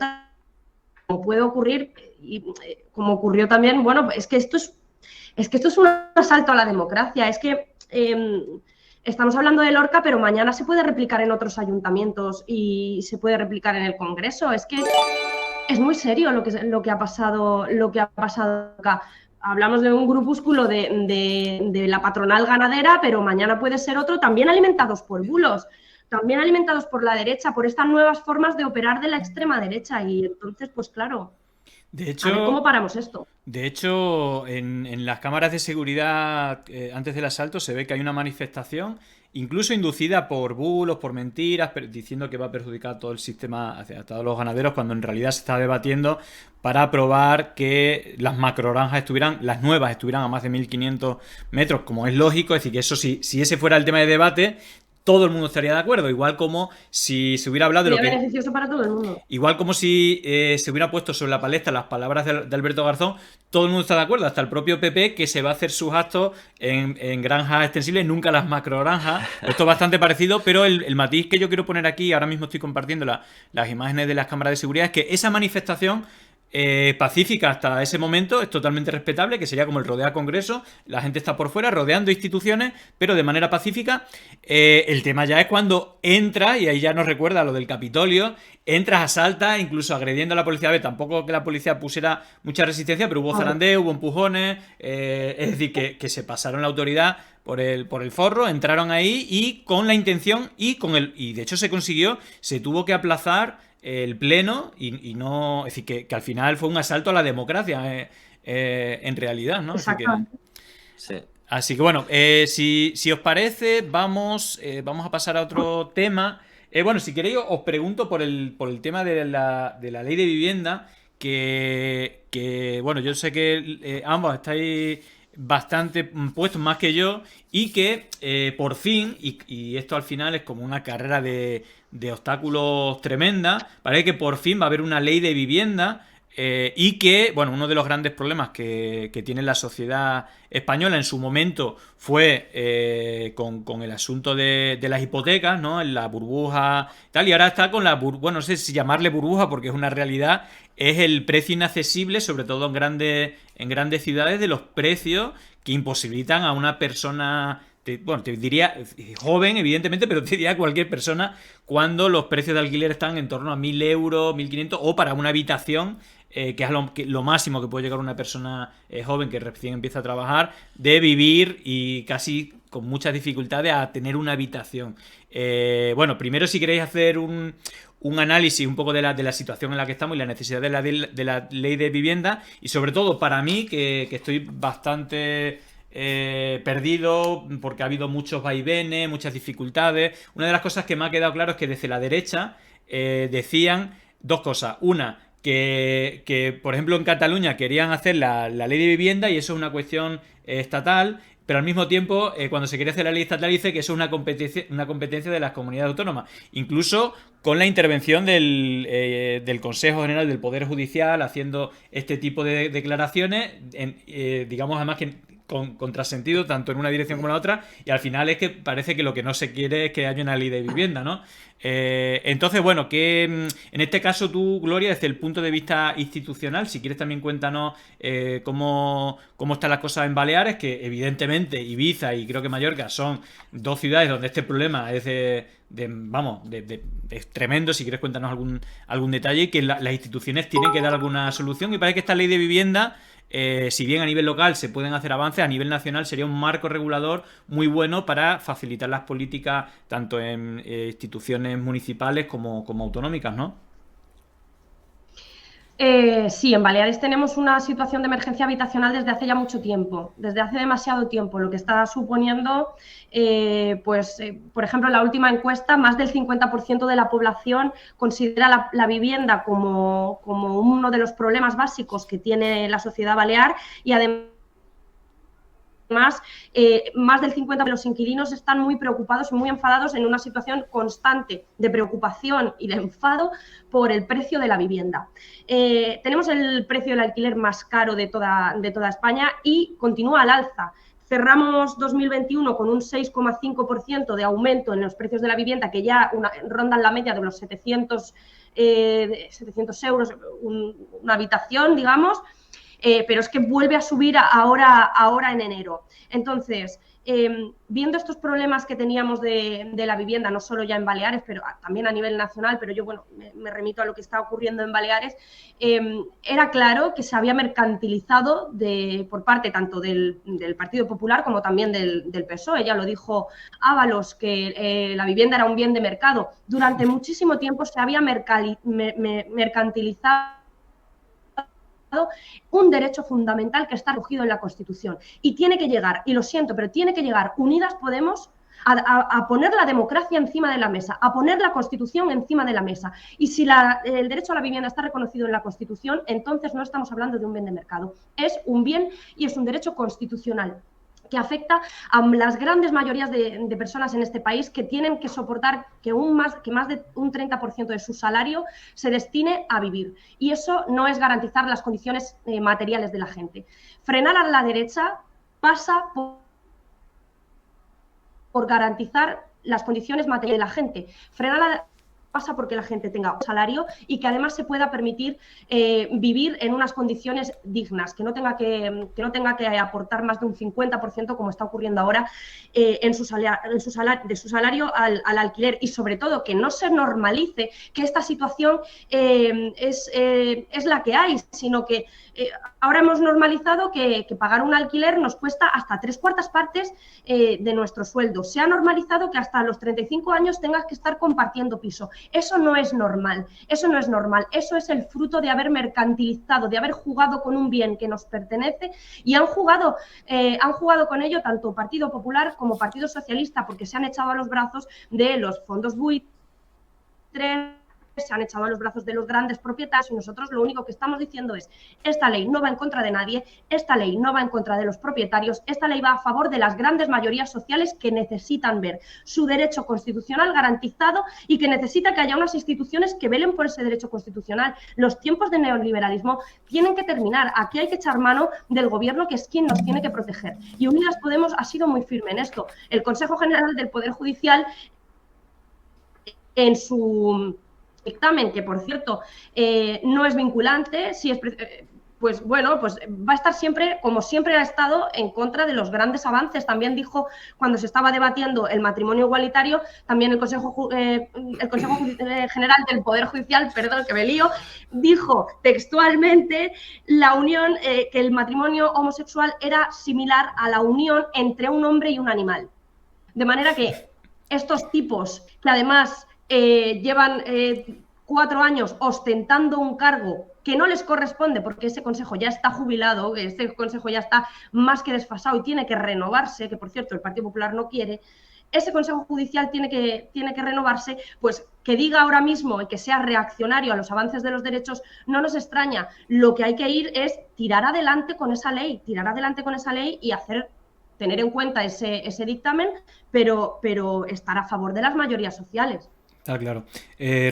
puede ocurrir, y como ocurrió también. Bueno, es que esto es un asalto a la democracia. Es que estamos hablando de Lorca, pero mañana se puede replicar en otros ayuntamientos y se puede replicar en el Congreso. Es que es muy serio lo que ha pasado acá. Hablamos de un grupúsculo de la patronal ganadera, pero mañana puede ser otro, también alimentados por bulos, también alimentados por la derecha, por estas nuevas formas de operar de la extrema derecha. Y entonces, pues claro, De a ver hecho, cómo paramos esto. en las cámaras de seguridad antes del asalto se ve que hay una manifestación, incluso inducida por bulos, por mentiras, diciendo que va a perjudicar todo el sistema, a todos los ganaderos, cuando en realidad se está debatiendo para probar que las macrogranjas las nuevas estuvieran a más de 1500 metros, como es lógico. Es decir, que eso, si ese fuera el tema de debate, todo el mundo estaría de acuerdo. Igual como si se hubiera hablado de lo Sería que... beneficioso para todo el mundo. Igual como si se hubiera puesto sobre la palestra las palabras de Alberto Garzón, todo el mundo está de acuerdo, hasta el propio PP, que se va a hacer sus actos en granjas extensibles, nunca las macrogranjas. Esto es bastante parecido, pero el matiz que yo quiero poner aquí, ahora mismo estoy compartiendo las imágenes de las cámaras de seguridad, es que esa manifestación pacífica hasta ese momento es totalmente respetable, que sería como el rodea Congreso, la gente está por fuera rodeando instituciones, pero de manera pacífica. El tema ya es cuando entra, y ahí ya nos recuerda lo del Capitolio, entras, asaltas, incluso agrediendo a la policía. A ver, tampoco que la policía pusiera mucha resistencia, pero hubo zarandeo, hubo empujones, es decir, que se pasaron la autoridad por el forro, entraron ahí y con la intención y de hecho se consiguió, se tuvo que aplazar el pleno y no, es decir, que al final fue un asalto a la democracia en realidad, ¿no? Así que bueno, si os parece, vamos a pasar a otro tema. Bueno, si queréis, os pregunto por el tema de la ley de vivienda, que bueno, yo sé que ambos estáis bastante puestos más que yo, y que por fin, y esto al final es como una carrera de obstáculos tremenda, parece que por fin va a haber una ley de vivienda. Y que, bueno, uno de los grandes problemas que tiene la sociedad española en su momento fue con el asunto de las hipotecas, ¿no? En la burbuja tal, y ahora está con bueno, no sé si llamarle burbuja porque es una realidad, es el precio inaccesible, sobre todo en grandes ciudades, de los precios que imposibilitan a una persona... Bueno, te diría joven, evidentemente, pero te diría cualquier persona, cuando los precios de alquiler están en torno a 1.000 euros, 1.500, o para una habitación, que es lo máximo que puede llegar una persona joven que recién empieza a trabajar, de vivir y casi con muchas dificultades a tener una habitación. Bueno, primero, si queréis hacer un análisis un poco de la situación en la que estamos y la necesidad de la ley de vivienda, y sobre todo para mí, que estoy bastante... perdido porque ha habido muchos vaivenes, muchas dificultades. Una de las cosas que me ha quedado claro es que desde la derecha decían dos cosas. Una, que, por ejemplo, en Cataluña querían hacer la ley de vivienda y eso es una cuestión estatal, pero al mismo tiempo, cuando se quiere hacer la ley estatal, dice que eso es una competencia de las comunidades autónomas. Incluso con la intervención del Consejo General del Poder Judicial haciendo este tipo de declaraciones, digamos además que con contrasentido tanto en una dirección como en la otra, y al final es que parece que lo que no se quiere es que haya una ley de vivienda, ¿no? Entonces, bueno, que en este caso tú, Gloria, desde el punto de vista institucional, si quieres también cuéntanos cómo están las cosas en Baleares, que evidentemente Ibiza y creo que Mallorca son dos ciudades donde este problema es es tremendo. Si quieres cuéntanos algún detalle y que las instituciones tienen que dar alguna solución, y parece que esta ley de vivienda, si bien a nivel local se pueden hacer avances, a nivel nacional sería un marco regulador muy bueno para facilitar las políticas tanto en instituciones municipales como autonómicas, ¿no? Sí, en Baleares tenemos una situación de emergencia habitacional desde hace ya mucho tiempo, desde hace demasiado tiempo, lo que está suponiendo, por ejemplo, en la última encuesta, más del 50% de la población considera la vivienda como uno de los problemas básicos que tiene la sociedad balear, y además más del 50% de los inquilinos están muy preocupados y muy enfadados, en una situación constante de preocupación y de enfado por el precio de la vivienda. Tenemos el precio del alquiler más caro de toda España y continúa al alza. Cerramos 2021 con un 6,5% de aumento en los precios de la vivienda, que ya rondan la media de los 700 euros una habitación, digamos. Pero es que vuelve a subir ahora en enero. Entonces, viendo estos problemas que teníamos de la vivienda, no solo ya en Baleares, pero también a nivel nacional, pero yo, bueno, me remito a lo que está ocurriendo en Baleares, era claro que se había mercantilizado por parte tanto del Partido Popular como también del PSOE. Ya lo dijo Ábalos, que la vivienda era un bien de mercado. Durante muchísimo tiempo se había mercantilizado un derecho fundamental que está recogido en la Constitución. Y tiene que llegar, y lo siento, pero tiene que llegar Unidas Podemos a poner la democracia encima de la mesa, a poner la Constitución encima de la mesa. Y si el derecho a la vivienda está reconocido en la Constitución, entonces no estamos hablando de un bien de mercado. Es un bien y es un derecho constitucional que afecta a las grandes mayorías de personas en este país, que tienen que soportar que más de un 30% de su salario se destine a vivir. Y eso no es garantizar las condiciones materiales de la gente. Frenar a la derecha pasa por garantizar las condiciones materiales de la gente. Frenar pasa porque la gente tenga un salario y que además se pueda permitir vivir en unas condiciones dignas, que no tenga que aportar más de un 50%, como está ocurriendo ahora, de su salario al alquiler, y sobre todo que no se normalice que esta situación es la que hay, sino que ahora hemos normalizado que pagar un alquiler nos cuesta hasta 3/4 partes de nuestro sueldo. Se ha normalizado que hasta los 35 años tengas que estar compartiendo piso. Eso no es normal, eso no es normal. Eso es el fruto de haber mercantilizado, de haber jugado con un bien que nos pertenece, y han jugado con ello tanto Partido Popular como Partido Socialista, porque se han echado a los brazos de los fondos buitres, se han echado a los brazos de los grandes propietarios, y nosotros lo único que estamos diciendo es: esta ley no va en contra de nadie, esta ley no va en contra de los propietarios, esta ley va a favor de las grandes mayorías sociales que necesitan ver su derecho constitucional garantizado y que necesita que haya unas instituciones que velen por ese derecho constitucional. Los tiempos de neoliberalismo tienen que terminar. Aquí hay que echar mano del gobierno, que es quien nos tiene que proteger. Y Unidas Podemos ha sido muy firme en esto. El Consejo General del Poder Judicial, en su dictamen, que por cierto no es vinculante, pues bueno, pues va a estar siempre, como siempre ha estado, en contra de los grandes avances. También dijo, cuando se estaba debatiendo el matrimonio igualitario, también el Consejo General del Poder Judicial, perdón que me lío, dijo textualmente que el matrimonio homosexual era similar a la unión entre un hombre y un animal. De manera que estos tipos, que además llevan 4 años ostentando un cargo que no les corresponde, porque ese consejo ya está jubilado, este consejo ya está más que desfasado y tiene que renovarse, que por cierto el Partido Popular no quiere, ese Consejo Judicial tiene que renovarse, pues que diga ahora mismo y que sea reaccionario a los avances de los derechos no nos extraña. Lo que hay que ir es tirar adelante con esa ley y tener en cuenta ese dictamen, pero estar a favor de las mayorías sociales. Ah, claro.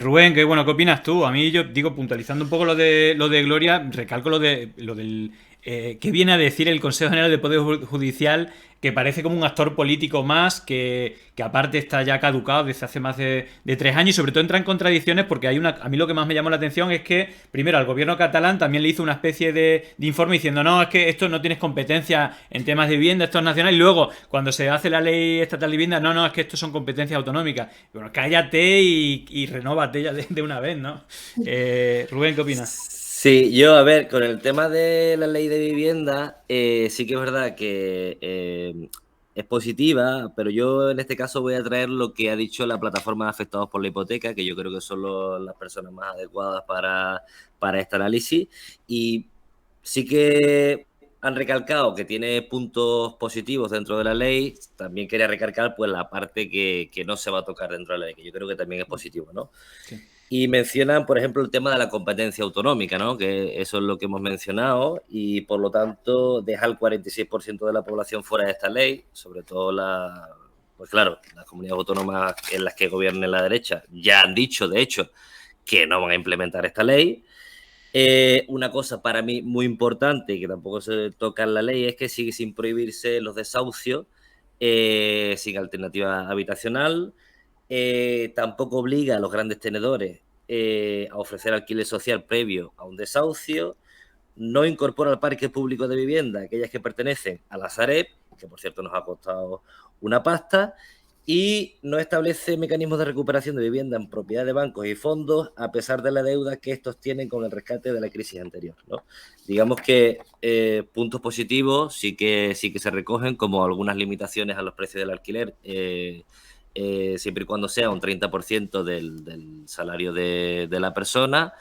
Rubén, ¿qué opinas tú? A mí, yo digo, puntualizando un poco lo de Gloria, recalco lo del qué viene a decir el Consejo General del Poder Judicial, que parece como un actor político más, que aparte está ya caducado desde hace más de 3 años, y sobre todo entra en contradicciones porque a mí lo que más me llamó la atención es que, primero, al gobierno catalán también le hizo una especie de informe diciendo, no, es que esto no tienes competencia en temas de vivienda, esto es nacional, y luego, cuando se hace la ley estatal de vivienda, no, es que esto son competencias autonómicas. Bueno, cállate y renóvate ya de una vez, ¿no? Rubén, ¿qué opinas? Sí, yo, a ver, con el tema de la ley de vivienda, sí que es verdad que es positiva, pero yo en este caso voy a traer lo que ha dicho la plataforma de afectados por la hipoteca, que yo creo que son las personas más adecuadas para este análisis, y sí que han recalcado que tiene puntos positivos dentro de la ley. También quería recalcar pues la parte que no se va a tocar dentro de la ley, que yo creo que también es positivo, ¿no? Sí. Y mencionan, por ejemplo, el tema de la competencia autonómica, ¿no? Que eso es lo que hemos mencionado, y por lo tanto deja el 46% de la población fuera de esta ley, sobre todo pues claro, las comunidades autónomas en las que gobierne la derecha ya han dicho, de hecho, que no van a implementar esta ley. Una cosa para mí muy importante, que tampoco se toca en la ley, es que sigue sin prohibirse los desahucios sin alternativa habitacional. Tampoco obliga a los grandes tenedores a ofrecer alquiler social previo a un desahucio. No incorpora al parque público de vivienda aquellas que pertenecen a la Sareb, que por cierto nos ha costado una pasta, y no establece mecanismos de recuperación de vivienda en propiedad de bancos y fondos, a pesar de la deuda que estos tienen con el rescate de la crisis anterior, ¿no? Digamos que puntos positivos sí que se recogen, como algunas limitaciones a los precios del alquiler, siempre y cuando sea un 30% del salario de la persona.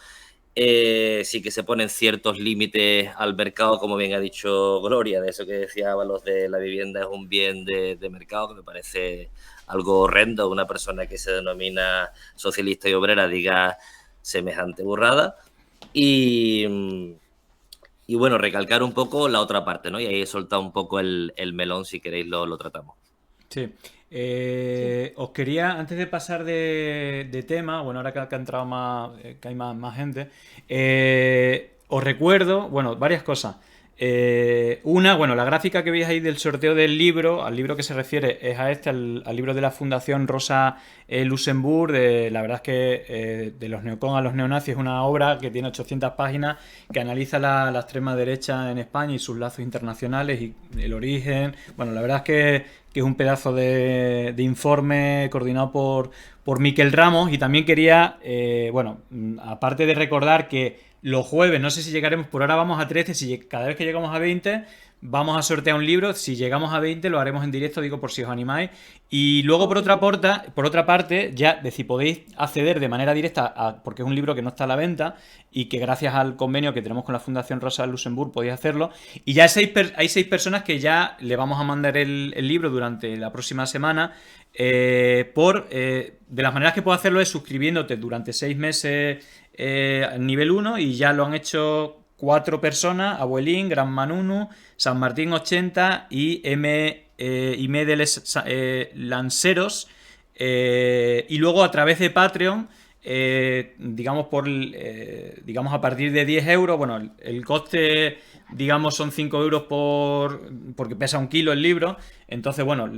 Sí que se ponen ciertos límites al mercado, como bien ha dicho Gloria, de eso que decía Ábalos, de la vivienda es un bien de mercado, que me parece algo horrendo. Una persona que se denomina socialista y obrera diga semejante burrada. Y bueno, recalcar un poco la otra parte, ¿no? Y ahí he soltado un poco el melón, si queréis lo tratamos. Sí. Os quería, antes de pasar de tema, bueno, ahora que ha entrado más, que hay más gente, os recuerdo, bueno, varias cosas. Una, bueno, la gráfica que veis ahí del sorteo del libro, al libro que se refiere es a al libro de la Fundación Rosa Luxemburg, la verdad es que de los neocon a los neonazis, es una obra que tiene 800 páginas, que analiza la extrema derecha en España y sus lazos internacionales y el origen. Bueno, la verdad es que es un pedazo de informe coordinado por Miquel Ramos. Y también quería, bueno, aparte de recordar que los jueves, no sé si llegaremos, por ahora vamos a 13, si cada vez que llegamos a 20 vamos a sortear un libro. Si llegamos a 20 lo haremos en directo, digo, por si os animáis. Y luego por otra parte, ya si podéis acceder de manera directa porque es un libro que no está a la venta y que gracias al convenio que tenemos con la Fundación Rosa Luxemburg podéis hacerlo. Y ya hay 6 personas que ya le vamos a mandar el libro durante la próxima semana. De las maneras que puedo hacerlo es suscribiéndote durante 6 meses nivel 1, y ya lo han hecho 4 personas: Abuelín, Gran Manunu, San Martín 80 y Medeles Lanceros. Y luego a través de Patreon, digamos digamos a partir de 10 euros, bueno, el coste, digamos, son 5 euros porque pesa 1 kilo el libro. Entonces, bueno,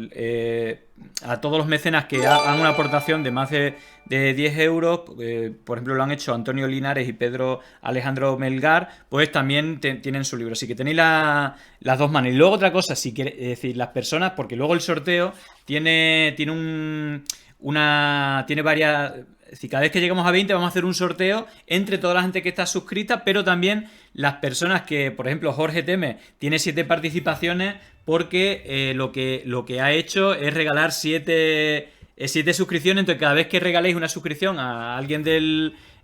a todos los mecenas que hagan una aportación de más de 10 euros, por ejemplo, lo han hecho Antonio Linares y Pedro Alejandro Melgar, pues también tienen su libro. Así que tenéis las dos manos. Y luego otra cosa, si queréis, es decir, las personas, porque luego el sorteo tiene varias. Es decir, cada vez que lleguemos a 20 vamos a hacer un sorteo entre toda la gente que está suscrita, pero también las personas que, por ejemplo, Jorge Teme tiene 7 participaciones porque lo que ha hecho es regalar 7 suscripciones. Entonces, cada vez que regaléis una suscripción a alguien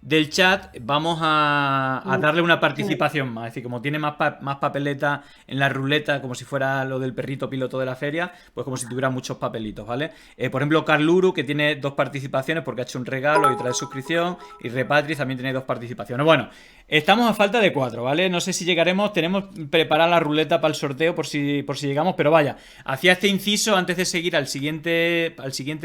del chat vamos a darle una participación más. Es decir, como tiene más papeleta en la ruleta, como si fuera lo del perrito piloto de la feria, pues como si tuviera muchos papelitos, ¿vale? Por ejemplo, Carluru, que tiene 2 participaciones porque ha hecho un regalo y otra de suscripción, y Repatris también tiene 2 participaciones. Bueno, estamos a falta de 4, ¿vale? No sé si llegaremos, tenemos preparada la ruleta para el sorteo por si llegamos, pero vaya, hacía este inciso antes de seguir al siguiente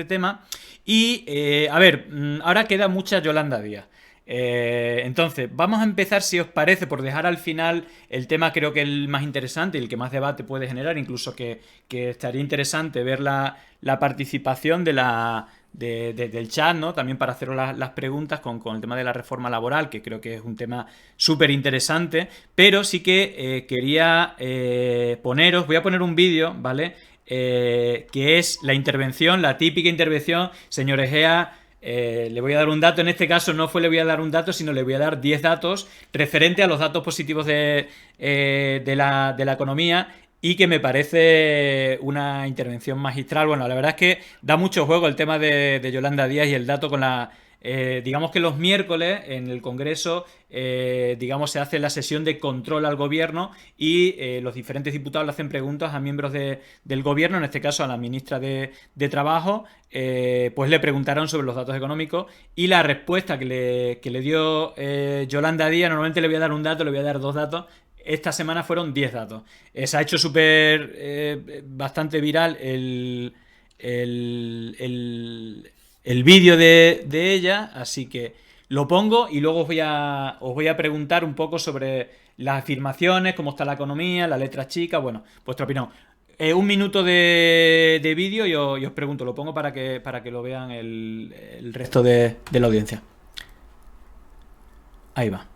tema. Y, a ver, ahora queda mucha Yolanda Díaz. Entonces, vamos a empezar, si os parece, por dejar al final el tema, creo que el más interesante y el que más debate puede generar, incluso que estaría interesante ver la participación del chat, ¿no? También para haceros las preguntas con el tema de la reforma laboral, que creo que es un tema súper interesante, pero sí que quería voy a poner un vídeo, ¿vale? Que es la intervención, la típica intervención, señor Egea. Le voy a dar un dato, en este caso no le voy a dar un dato, sino le voy a dar 10 datos referente a los datos positivos de la economía, y que me parece una intervención magistral. Bueno, la verdad es que da mucho juego el tema de Yolanda Díaz y el dato con la... digamos que los miércoles en el Congreso digamos se hace la sesión de control al gobierno y los diferentes diputados le hacen preguntas a miembros del gobierno, en este caso a la ministra de Trabajo, pues le preguntaron sobre los datos económicos, y la respuesta que le dio Yolanda Díaz, normalmente le voy a dar un dato, le voy a dar 2 datos, esta semana fueron 10 datos. Se ha hecho bastante viral el vídeo de ella, así que lo pongo y luego os voy a preguntar un poco sobre las afirmaciones, cómo está la economía, la letra chica, bueno, vuestra opinión. 1 minuto de vídeo y os pregunto, lo pongo para que lo vean el resto de la audiencia. Ahí va.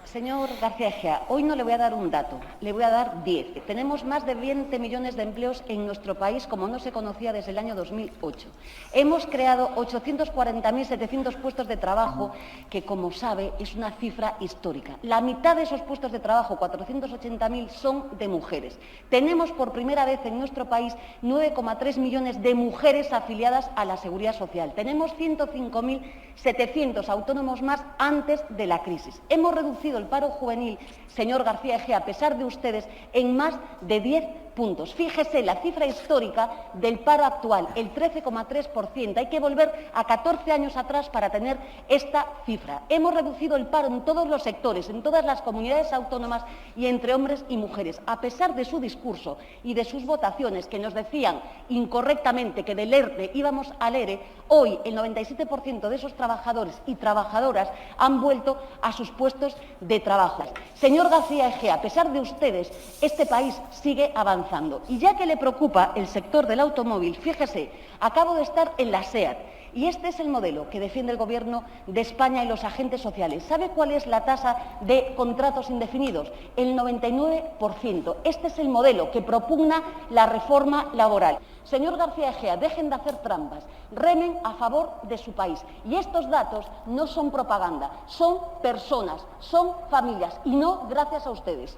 Señor García Egea, hoy no le voy a dar un dato, le voy a dar 10. Tenemos más de 20 millones de empleos en nuestro país como no se conocía desde el año 2008. Hemos creado 840.700 puestos de trabajo, que como sabe es una cifra histórica. La mitad de esos puestos de trabajo, 480.000, son de mujeres. Tenemos por primera vez en nuestro país 9,3 millones de mujeres afiliadas a la Seguridad Social. Tenemos 105.700 autónomos más antes de la crisis. Hemos reducido el paro juvenil, señor García Egea, a pesar de ustedes, en más de 10 puntos. Fíjese la cifra histórica del paro actual, el 13,3%. Hay que volver a 14 años atrás para tener esta cifra. Hemos reducido el paro en todos los sectores, en todas las comunidades autónomas y entre hombres y mujeres. A pesar de su discurso y de sus votaciones, que nos decían incorrectamente que del ERTE íbamos al ERE, hoy el 97% de esos trabajadores y trabajadoras han vuelto a sus puestos de trabajo. Señor García Egea, a pesar de ustedes, este país sigue avanzando. Y ya que le preocupa el sector del automóvil, fíjese, acabo de estar en la SEAT y este es el modelo que defiende el Gobierno de España y los agentes sociales. ¿Sabe cuál es la tasa de contratos indefinidos? El 99%. Este es el modelo que propugna la reforma laboral. Señor García Egea, dejen de hacer trampas, remen a favor de su país. Y estos datos no son propaganda, son personas, son familias, y no gracias a ustedes.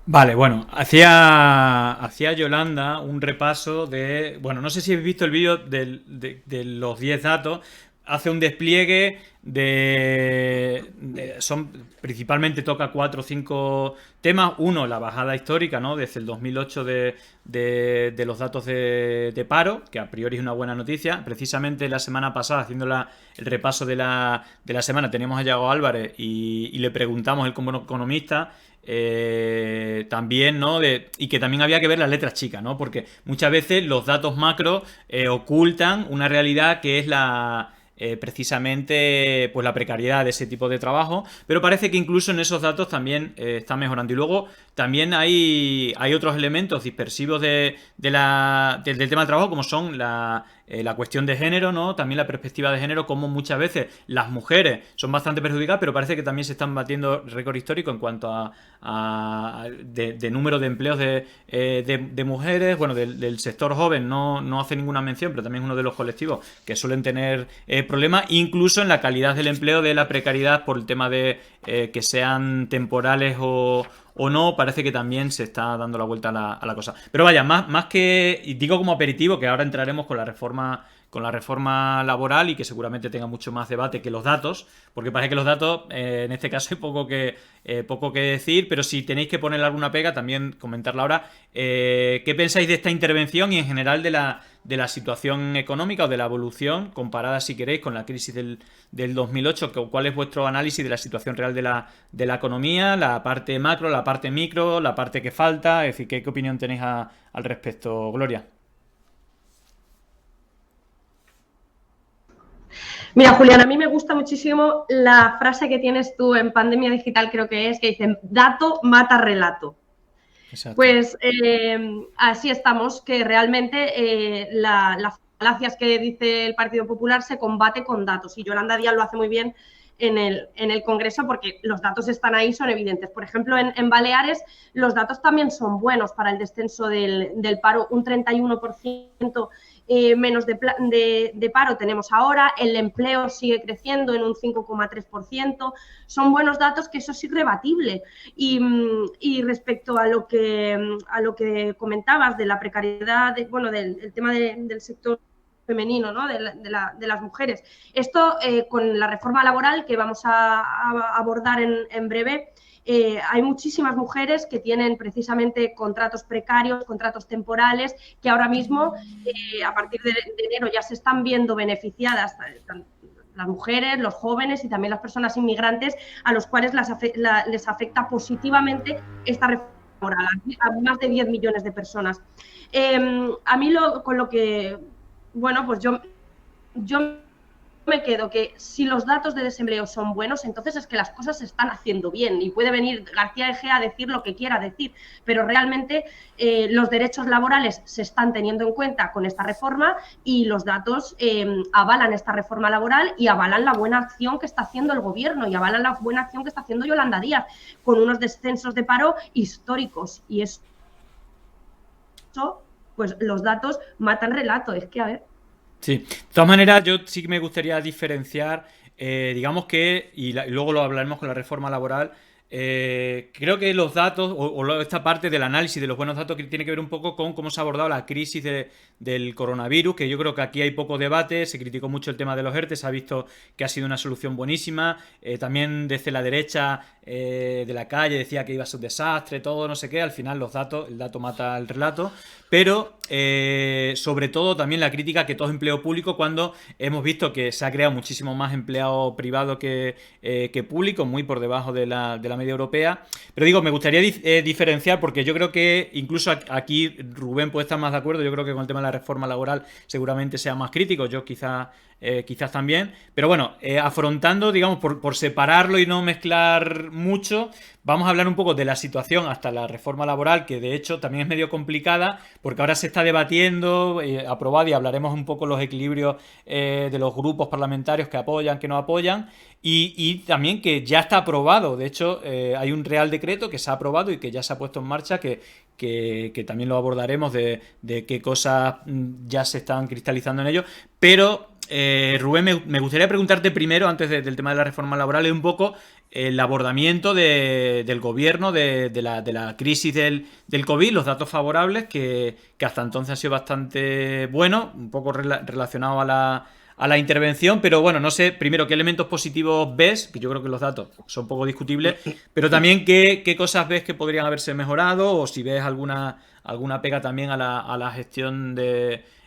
Vale, bueno, hacía Yolanda un repaso de... Bueno, no sé si habéis visto el vídeo de los 10 datos. Hace un despliegue principalmente toca 4 o 5 temas. Uno, la bajada histórica, ¿no? Desde el 2008 de los datos de paro, que a priori es una buena noticia. Precisamente la semana pasada, haciendo el repaso de la semana, teníamos a Yago Álvarez y le preguntamos, él como economista, también, ¿no? Y que también había que ver las letras chicas, ¿no? Porque muchas veces los datos macro ocultan una realidad que es precisamente pues la precariedad de ese tipo de trabajo, pero parece que incluso en esos datos también está mejorando. Y luego también hay otros elementos dispersivos del tema del trabajo, como son la cuestión de género, ¿no? También la perspectiva de género, como muchas veces las mujeres son bastante perjudicadas, pero parece que también se están batiendo récord histórico en cuanto de número de empleos de mujeres. Bueno, del sector joven no hace ninguna mención, pero también es uno de los colectivos que suelen tener problemas, incluso en la calidad del empleo, de la precariedad, por el tema de que sean temporales o o no, parece que también se está dando la vuelta a la cosa. Pero vaya, más que, y digo como aperitivo, que ahora entraremos con la reforma laboral y que seguramente tenga mucho más debate que los datos, porque parece que los datos, en este caso hay poco que decir, pero si tenéis que ponerle alguna pega, también comentarla ahora. ¿Qué pensáis de esta intervención y en general de la situación económica o de la evolución comparada, si queréis, con la crisis del 2008? ¿Cuál es vuestro análisis de la situación real de la economía, la parte macro, la parte micro, la parte que falta? Es decir, ¿qué opinión tenéis al respecto, Gloria? Mira, Julián, a mí me gusta muchísimo la frase que tienes tú en Pandemia Digital, creo que dicen, dato mata relato. Exacto. Pues así estamos, que realmente las falacias que dice el Partido Popular se combate con datos, y Yolanda Díaz lo hace muy bien en el Congreso, porque los datos están ahí, son evidentes. Por ejemplo, en Baleares los datos también son buenos para el descenso del paro, un 31% menos de paro tenemos ahora, el empleo sigue creciendo en un 5,3%, son buenos datos, que eso es irrebatible. Y respecto a lo que comentabas de la precariedad, del tema del sector femenino, ¿no? de las mujeres. Esto con la reforma laboral que vamos a abordar en breve, hay muchísimas mujeres que tienen precisamente contratos precarios, contratos temporales, que ahora mismo, a partir de enero, ya se están viendo beneficiadas las mujeres, los jóvenes y también las personas inmigrantes, a los cuales les afecta positivamente esta reforma laboral, a más de 10 millones de personas. A mí con lo que... Bueno, pues yo me quedo que si los datos de desempleo son buenos, entonces es que las cosas se están haciendo bien, y puede venir García Egea a decir lo que quiera decir, pero realmente los derechos laborales se están teniendo en cuenta con esta reforma, y los datos avalan esta reforma laboral y avalan la buena acción que está haciendo el gobierno, y avalan la buena acción que está haciendo Yolanda Díaz, con unos descensos de paro históricos, y eso, pues los datos matan relato. Es que, a ver... Sí, de todas maneras yo sí que me gustaría diferenciar, digamos que, y luego lo hablaremos con la reforma laboral, creo que los datos, o esta parte del análisis de los buenos datos, que tiene que ver un poco con cómo se ha abordado la crisis del coronavirus, que yo creo que aquí hay poco debate. Se criticó mucho el tema de los ERTE, se ha visto que ha sido una solución buenísima, también desde la derecha de la calle decía que iba a ser un desastre, todo, no sé qué. Al final el dato mata el relato, pero sobre todo también la crítica que todo es empleo público, cuando hemos visto que se ha creado muchísimo más empleo privado que público, muy por debajo de la media europea. Pero digo, me gustaría diferenciar, porque yo creo que incluso aquí Rubén puede estar más de acuerdo. Yo creo que con el tema de la reforma laboral seguramente sea más crítico, yo quizás también, pero bueno, afrontando, digamos, por separarlo y no mezclar mucho, vamos a hablar un poco de la situación hasta la reforma laboral, que de hecho también es medio complicada, porque ahora se está debatiendo, aprobado, y hablaremos un poco los equilibrios de los grupos parlamentarios que apoyan, que no apoyan, y también que ya está aprobado. De hecho, hay un Real Decreto que se ha aprobado y que ya se ha puesto en marcha, que también lo abordaremos, de qué cosas ya se están cristalizando en ello. Pero Rubén, me gustaría preguntarte primero, antes del tema de la reforma laboral, un poco el abordamiento del gobierno de la crisis del COVID, los datos favorables, que hasta entonces han sido bastante buenos, un poco relacionado a la intervención. Pero bueno, no sé, primero, ¿qué elementos positivos ves? Que yo creo que los datos son poco discutibles, pero también qué cosas ves que podrían haberse mejorado, o si ves alguna pega también a la gestión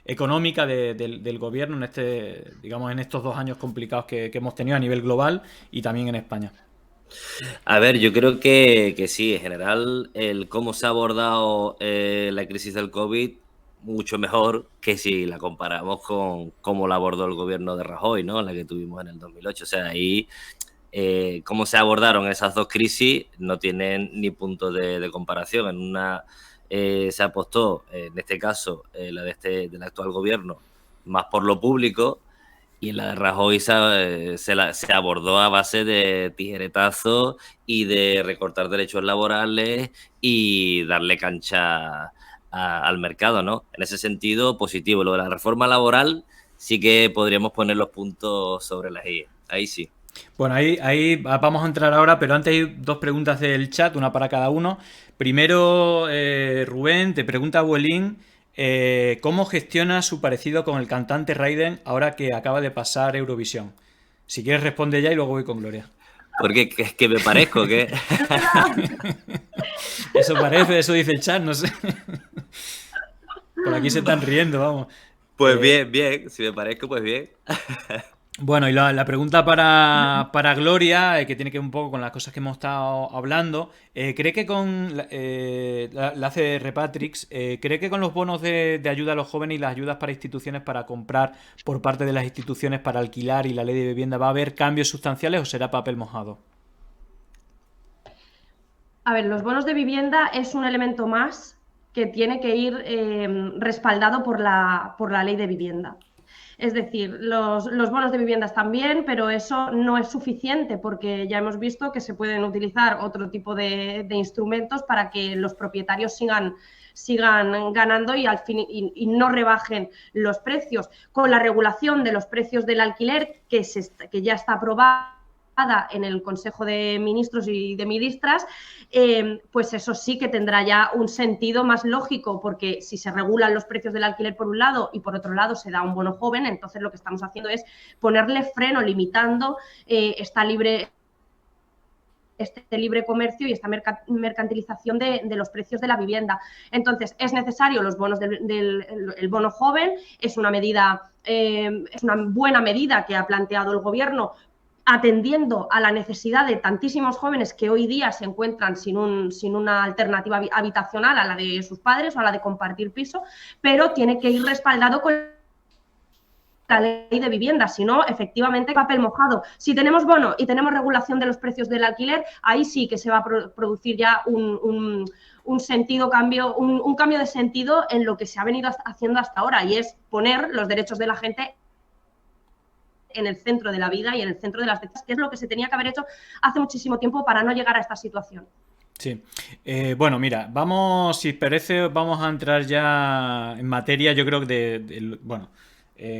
económica del gobierno en estos 2 años complicados que hemos tenido a nivel global y también en España. A ver, yo creo que sí, en general, el cómo se ha abordado la crisis del COVID, mucho mejor que si la comparamos con cómo la abordó el gobierno de Rajoy, ¿no? La que tuvimos en el 2008. O sea, ahí cómo se abordaron esas dos crisis no tienen ni punto de comparación. En una se apostó, en este caso, del actual gobierno, más por lo público, y en la de Rajoy se abordó a base de tijeretazos y de recortar derechos laborales y darle cancha al mercado, ¿no? En ese sentido, positivo. Lo de la reforma laboral sí que podríamos poner los puntos sobre las i. Ahí sí. Bueno, ahí vamos a entrar ahora, pero antes hay dos preguntas del chat, una para cada uno. Primero, Rubén, te pregunta Abuelín, ¿cómo gestiona su parecido con el cantante Raiden ahora que acaba de pasar Eurovisión? Si quieres responde ya y luego voy con Gloria. Porque es que me parezco, ¿qué? Eso parece, eso dice el chat, no sé. Por aquí se están riendo, vamos. Pues bien, si me parezco, pues bien. Bueno, y la pregunta para Gloria, que tiene que ver un poco con las cosas que hemos estado hablando, ¿cree que la hace Repatrix, cree que con los bonos de ayuda a los jóvenes y las ayudas para instituciones para comprar por parte de las instituciones para alquilar y la ley de vivienda va a haber cambios sustanciales o será papel mojado? A ver, los bonos de vivienda es un elemento más que tiene que ir respaldado por la ley de vivienda. Es decir, los bonos de vivienda están bien, pero eso no es suficiente porque ya hemos visto que se pueden utilizar otro tipo de instrumentos para que los propietarios sigan ganando y no rebajen los precios. Con la regulación de los precios del alquiler, que ya está aprobada en el Consejo de Ministros y de Ministras, pues eso sí que tendrá ya un sentido más lógico, porque si se regulan los precios del alquiler por un lado y por otro lado se da un bono joven, entonces lo que estamos haciendo es ponerle freno, limitando este libre comercio y esta mercantilización de los precios de la vivienda. Entonces, es necesario los bonos el bono joven, es una medida, es una buena medida que ha planteado el Gobierno, atendiendo a la necesidad de tantísimos jóvenes que hoy día se encuentran sin una alternativa habitacional a la de sus padres o a la de compartir piso, pero tiene que ir respaldado con la ley de vivienda, si no, efectivamente, papel mojado. Si tenemos bono y tenemos regulación de los precios del alquiler, ahí sí que se va a producir ya un cambio de sentido en lo que se ha venido haciendo hasta ahora, y es poner los derechos de la gente en el centro de la vida y en el centro de las decisiones, que es lo que se tenía que haber hecho hace muchísimo tiempo para no llegar a esta situación. Sí. Bueno, mira, si parece, vamos a entrar ya en materia, yo creo que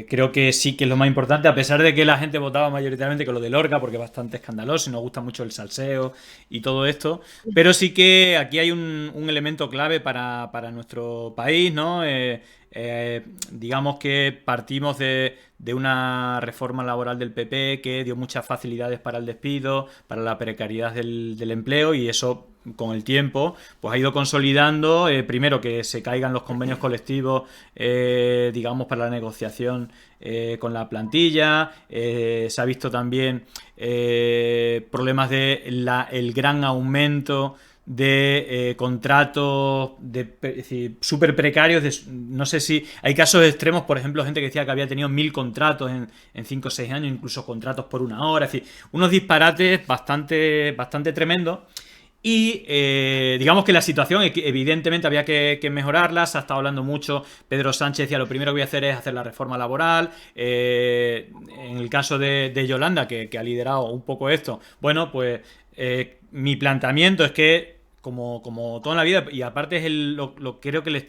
creo que sí que es lo más importante, a pesar de que la gente votaba mayoritariamente con lo de Lorca, porque es bastante escandaloso y nos gusta mucho el salseo y todo esto, pero sí que aquí hay un elemento clave para nuestro país, ¿no? Digamos que partimos de una reforma laboral del PP que dio muchas facilidades para el despido, para la precariedad del empleo, y eso con el tiempo pues ha ido consolidando, primero que se caigan los convenios colectivos, digamos, para la negociación con la plantilla, se ha visto también problemas el gran aumento de contratos súper precarios, no sé si hay casos extremos, por ejemplo, gente que decía que había tenido 1000 contratos en 5 o 6 años, incluso contratos por una hora, es decir, unos disparates bastante tremendos. Y digamos que la situación evidentemente había que mejorarla, se ha estado hablando mucho, Pedro Sánchez decía lo primero que voy a hacer es hacer la reforma laboral, en el caso de Yolanda que ha liderado un poco esto, bueno, pues mi planteamiento es que como toda la vida, y aparte es creo que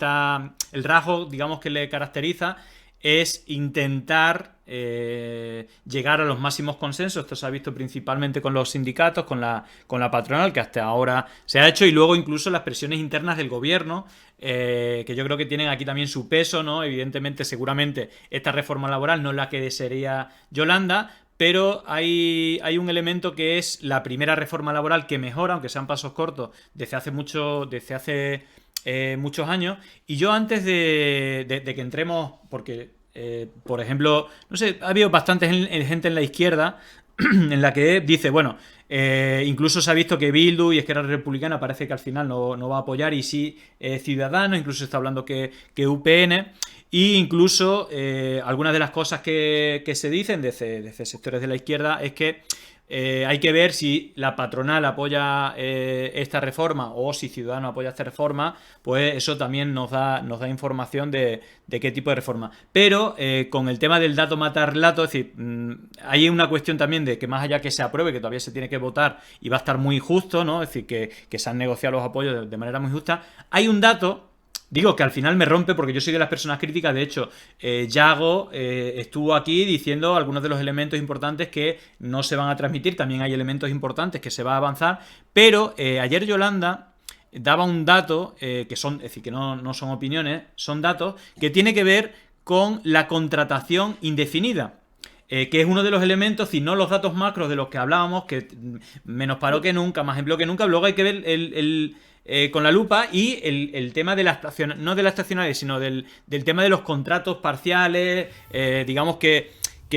el rasgo, digamos, que le caracteriza, es intentar llegar a los máximos consensos. Esto se ha visto principalmente con los sindicatos, con la patronal, que hasta ahora se ha hecho, y luego incluso las presiones internas del gobierno, que yo creo que tienen aquí también su peso, ¿no? Evidentemente, seguramente esta reforma laboral no es la que desearía Yolanda, pero hay un elemento que es la primera reforma laboral que mejora, aunque sean pasos cortos, desde hace muchos años. Y yo antes de que entremos, porque por ejemplo, no sé, ha habido bastante gente en la izquierda en la que dice, bueno, incluso se ha visto que Bildu y Esquerra Republicana parece que al final no va a apoyar, y sí Ciudadanos, incluso se está hablando que UPN, e incluso algunas de las cosas que se dicen desde sectores de la izquierda es que hay que ver si la patronal apoya esta reforma o si Ciudadanos apoya esta reforma, pues eso también nos da información de qué tipo de reforma. Pero con el tema del dato mata relato, es decir, hay una cuestión también de que más allá que se apruebe, que todavía se tiene que votar y va a estar muy justo, ¿no? Es decir, que se han negociado los apoyos de manera muy justa. Hay un dato digo que al final me rompe porque yo soy de las personas críticas. De hecho, Yago estuvo aquí diciendo algunos de los elementos importantes que no se van a transmitir. También hay elementos importantes que se va a avanzar. Pero ayer Yolanda daba un dato que son, es decir, que no son opiniones, son datos que tiene que ver con la contratación indefinida. Que es uno de los elementos, si no los datos macros de los que hablábamos, que menos paro que nunca, más empleo que nunca. Luego hay que ver con la lupa y el tema de la no de la estacionalidad, sino del tema de los contratos parciales. Digamos que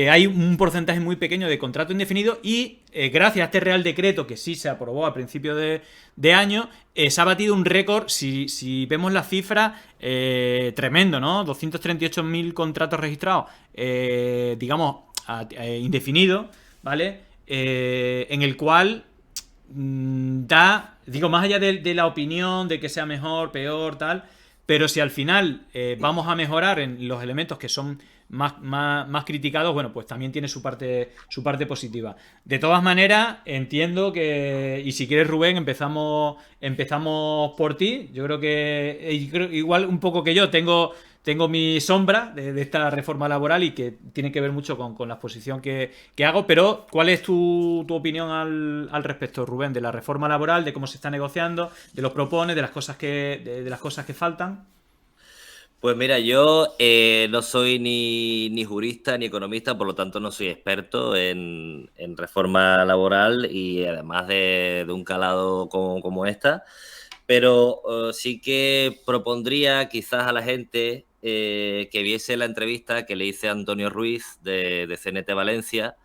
hay un porcentaje muy pequeño de contrato indefinido y gracias a este Real Decreto que sí se aprobó a principio de año, se ha batido un récord, si vemos la cifra, tremendo, ¿no? 238.000 contratos registrados, digamos, indefinido, ¿vale? En el cual digo, más allá de la opinión de que sea mejor, peor, tal, pero si al final vamos a mejorar en los elementos que son más criticados, bueno, pues también tiene su parte positiva. De todas maneras, entiendo que, y si quieres, Rubén, empezamos por ti. Yo creo que igual un poco que yo tengo mi sombra de esta reforma laboral y que tiene que ver mucho con la exposición que hago, pero ¿cuál es tu opinión al respecto, Rubén, de la reforma laboral, de cómo se está negociando, de los propones, de las cosas que faltan? Pues mira, yo no soy ni jurista ni economista, por lo tanto no soy experto en reforma laboral y además de un calado como esta, pero sí que propondría quizás a la gente que viese la entrevista que le hice a Antonio Ruiz de CNT Valencia,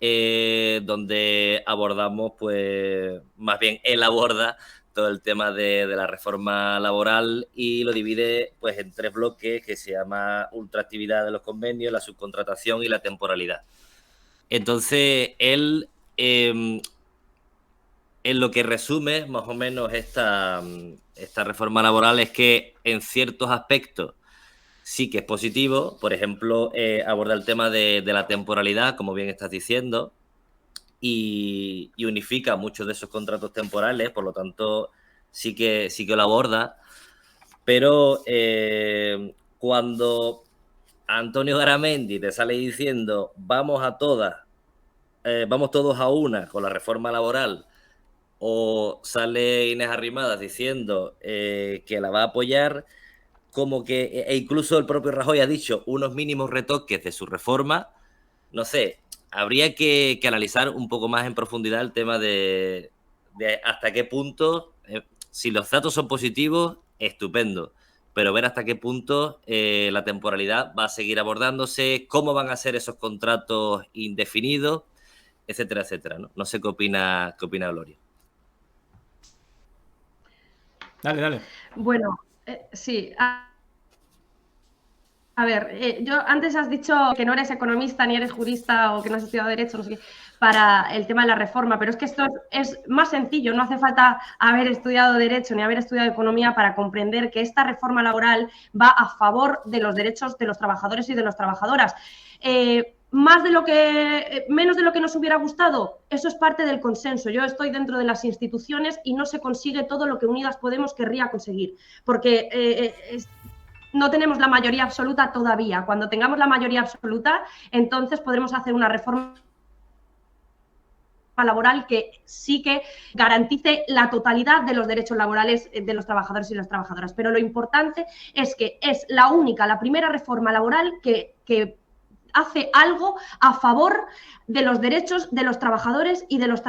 donde abordamos, pues más bien él aborda todo el tema de la reforma laboral y lo divide pues en 3 bloques que se llama ultraactividad de los convenios, la subcontratación y la temporalidad. Entonces, él en lo que resume más o menos esta reforma laboral es que en ciertos aspectos sí que es positivo. Por ejemplo, aborda el tema de la temporalidad, como bien estás diciendo, y unifica muchos de esos contratos temporales, por lo tanto sí que lo aborda, pero cuando Antonio Garamendi te sale diciendo vamos todos a una con la reforma laboral, o sale Inés Arrimadas diciendo que la va a apoyar, como que, e incluso el propio Rajoy ha dicho unos mínimos retoques de su reforma, no sé, habría que analizar un poco más en profundidad el tema de hasta qué punto, si los datos son positivos, estupendo, pero ver hasta qué punto la temporalidad va a seguir abordándose, cómo van a ser esos contratos indefinidos, etcétera, etcétera, ¿no? No sé qué opina Gloria. Dale. Bueno, sí. A ver, yo antes has dicho que no eres economista ni eres jurista o que no has estudiado Derecho, no sé qué, para el tema de la reforma, pero es que esto es más sencillo, no hace falta haber estudiado Derecho ni haber estudiado Economía para comprender que esta reforma laboral va a favor de los derechos de los trabajadores y de las trabajadoras. Menos de lo que nos hubiera gustado, eso es parte del consenso. Yo estoy dentro de las instituciones y no se consigue todo lo que Unidas Podemos querría conseguir, porque no tenemos la mayoría absoluta todavía. Cuando tengamos la mayoría absoluta, entonces podremos hacer una reforma laboral que sí que garantice la totalidad de los derechos laborales de los trabajadores y las trabajadoras. Pero lo importante es que es la primera reforma laboral que hace algo a favor de los derechos de los trabajadores y de las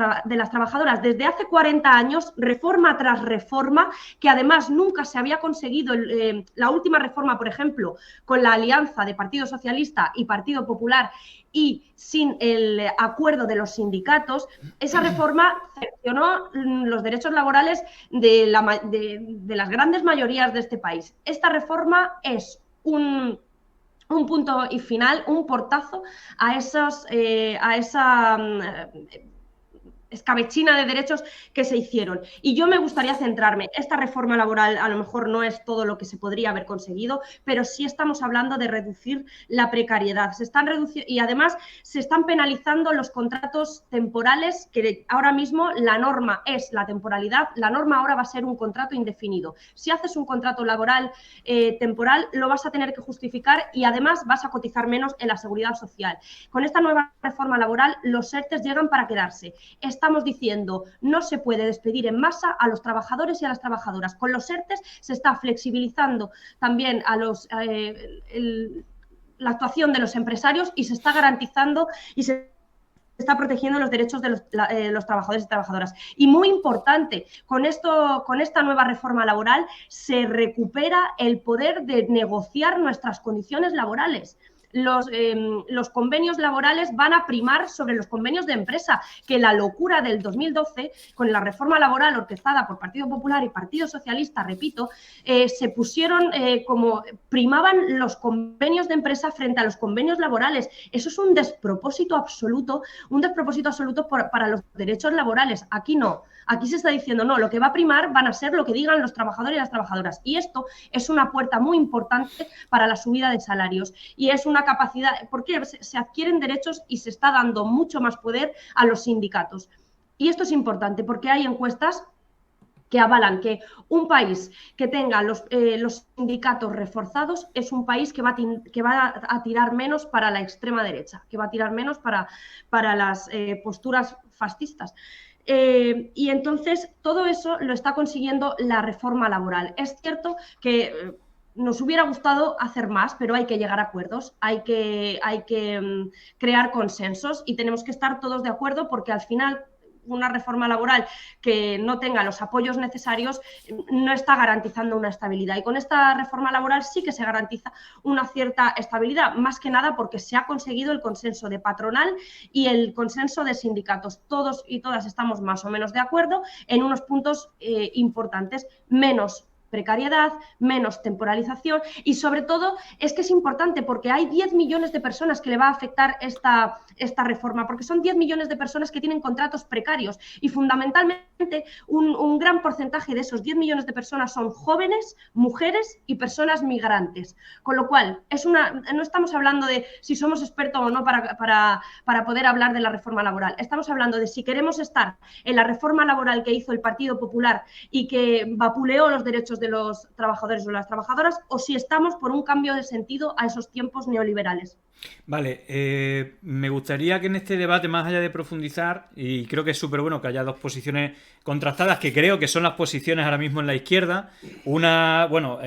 trabajadoras. Desde hace 40 años, reforma tras reforma, que además nunca se había conseguido. La última reforma, por ejemplo, con la alianza de Partido Socialista y Partido Popular y sin el acuerdo de los sindicatos, esa reforma cercenó los derechos laborales de las grandes mayorías de este país. Esta reforma es un punto y final, un portazo a esa escabechina de derechos que se hicieron. Y yo me gustaría centrarme, esta reforma laboral a lo mejor no es todo lo que se podría haber conseguido, pero sí estamos hablando de reducir la precariedad. Se están reduciendo y además se están penalizando los contratos temporales, que ahora mismo la norma es la temporalidad, la norma ahora va a ser un contrato indefinido. Si haces un contrato laboral temporal, lo vas a tener que justificar y además vas a cotizar menos en la seguridad social. Con esta nueva reforma laboral, los ERTEs llegan para quedarse. Estamos diciendo, no se puede despedir en masa a los trabajadores y a las trabajadoras. Con los ERTEs se está flexibilizando también a la actuación de los empresarios y se está garantizando y se está protegiendo los derechos de los trabajadores y trabajadoras. Y muy importante, con esta nueva reforma laboral se recupera el poder de negociar nuestras condiciones laborales. Los convenios laborales van a primar sobre los convenios de empresa, que la locura del 2012, con la reforma laboral orquestada por Partido Popular y Partido Socialista, repito, se pusieron primaban los convenios de empresa frente a los convenios laborales. Eso es un despropósito absoluto para los derechos laborales. Aquí no. Aquí se está diciendo, no, lo que va a primar van a ser lo que digan los trabajadores y las trabajadoras. Y esto es una puerta muy importante para la subida de salarios. Y es una capacidad, porque se adquieren derechos y se está dando mucho más poder a los sindicatos. Y esto es importante porque hay encuestas que avalan que un país que tenga los sindicatos reforzados es un país que va a tirar menos para la extrema derecha, que va a tirar menos para las posturas fascistas. Y entonces todo eso lo está consiguiendo la reforma laboral. Es cierto que nos hubiera gustado hacer más, pero hay que llegar a acuerdos, hay que crear consensos y tenemos que estar todos de acuerdo porque al final una reforma laboral que no tenga los apoyos necesarios no está garantizando una estabilidad. Y con esta reforma laboral sí que se garantiza una cierta estabilidad, más que nada porque se ha conseguido el consenso de patronal y el consenso de sindicatos. Todos y todas estamos más o menos de acuerdo en unos puntos importantes, menos precariedad, menos temporalización y sobre todo es que es importante porque hay 10 millones de personas que le va a afectar esta reforma, porque son 10 millones de personas que tienen contratos precarios y fundamentalmente un gran porcentaje de esos 10 millones de personas son jóvenes, mujeres y personas migrantes, con lo cual no estamos hablando de si somos expertos o no para poder hablar de la reforma laboral, estamos hablando de si queremos estar en la reforma laboral que hizo el Partido Popular y que vapuleó los derechos de los trabajadores o las trabajadoras o si estamos por un cambio de sentido a esos tiempos neoliberales. Vale, me gustaría que en este debate, más allá de profundizar, y creo que es súper bueno que haya dos posiciones contrastadas, que creo que son las posiciones ahora mismo en la izquierda. Una, bueno,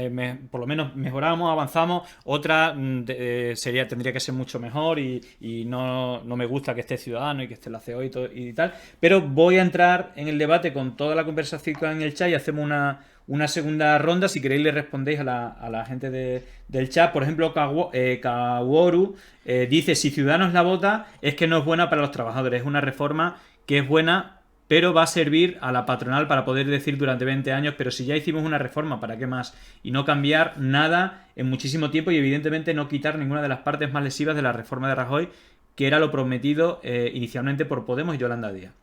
por lo menos mejoramos, avanzamos, otra tendría que ser mucho mejor y no me gusta que esté Ciudadanos y que esté la CEO y tal, pero voy a entrar en el debate con toda la conversación en el chat y hacemos una segunda ronda. Si queréis le respondéis a la gente del chat. Por ejemplo, Kaworu dice, si Ciudadanos la vota es que no es buena para los trabajadores, es una reforma que es buena pero va a servir a la patronal para poder decir durante 20 años, pero si ya hicimos una reforma, ¿para qué más? Y no cambiar nada en muchísimo tiempo y evidentemente no quitar ninguna de las partes más lesivas de la reforma de Rajoy, que era lo prometido inicialmente por Podemos y Yolanda Díaz.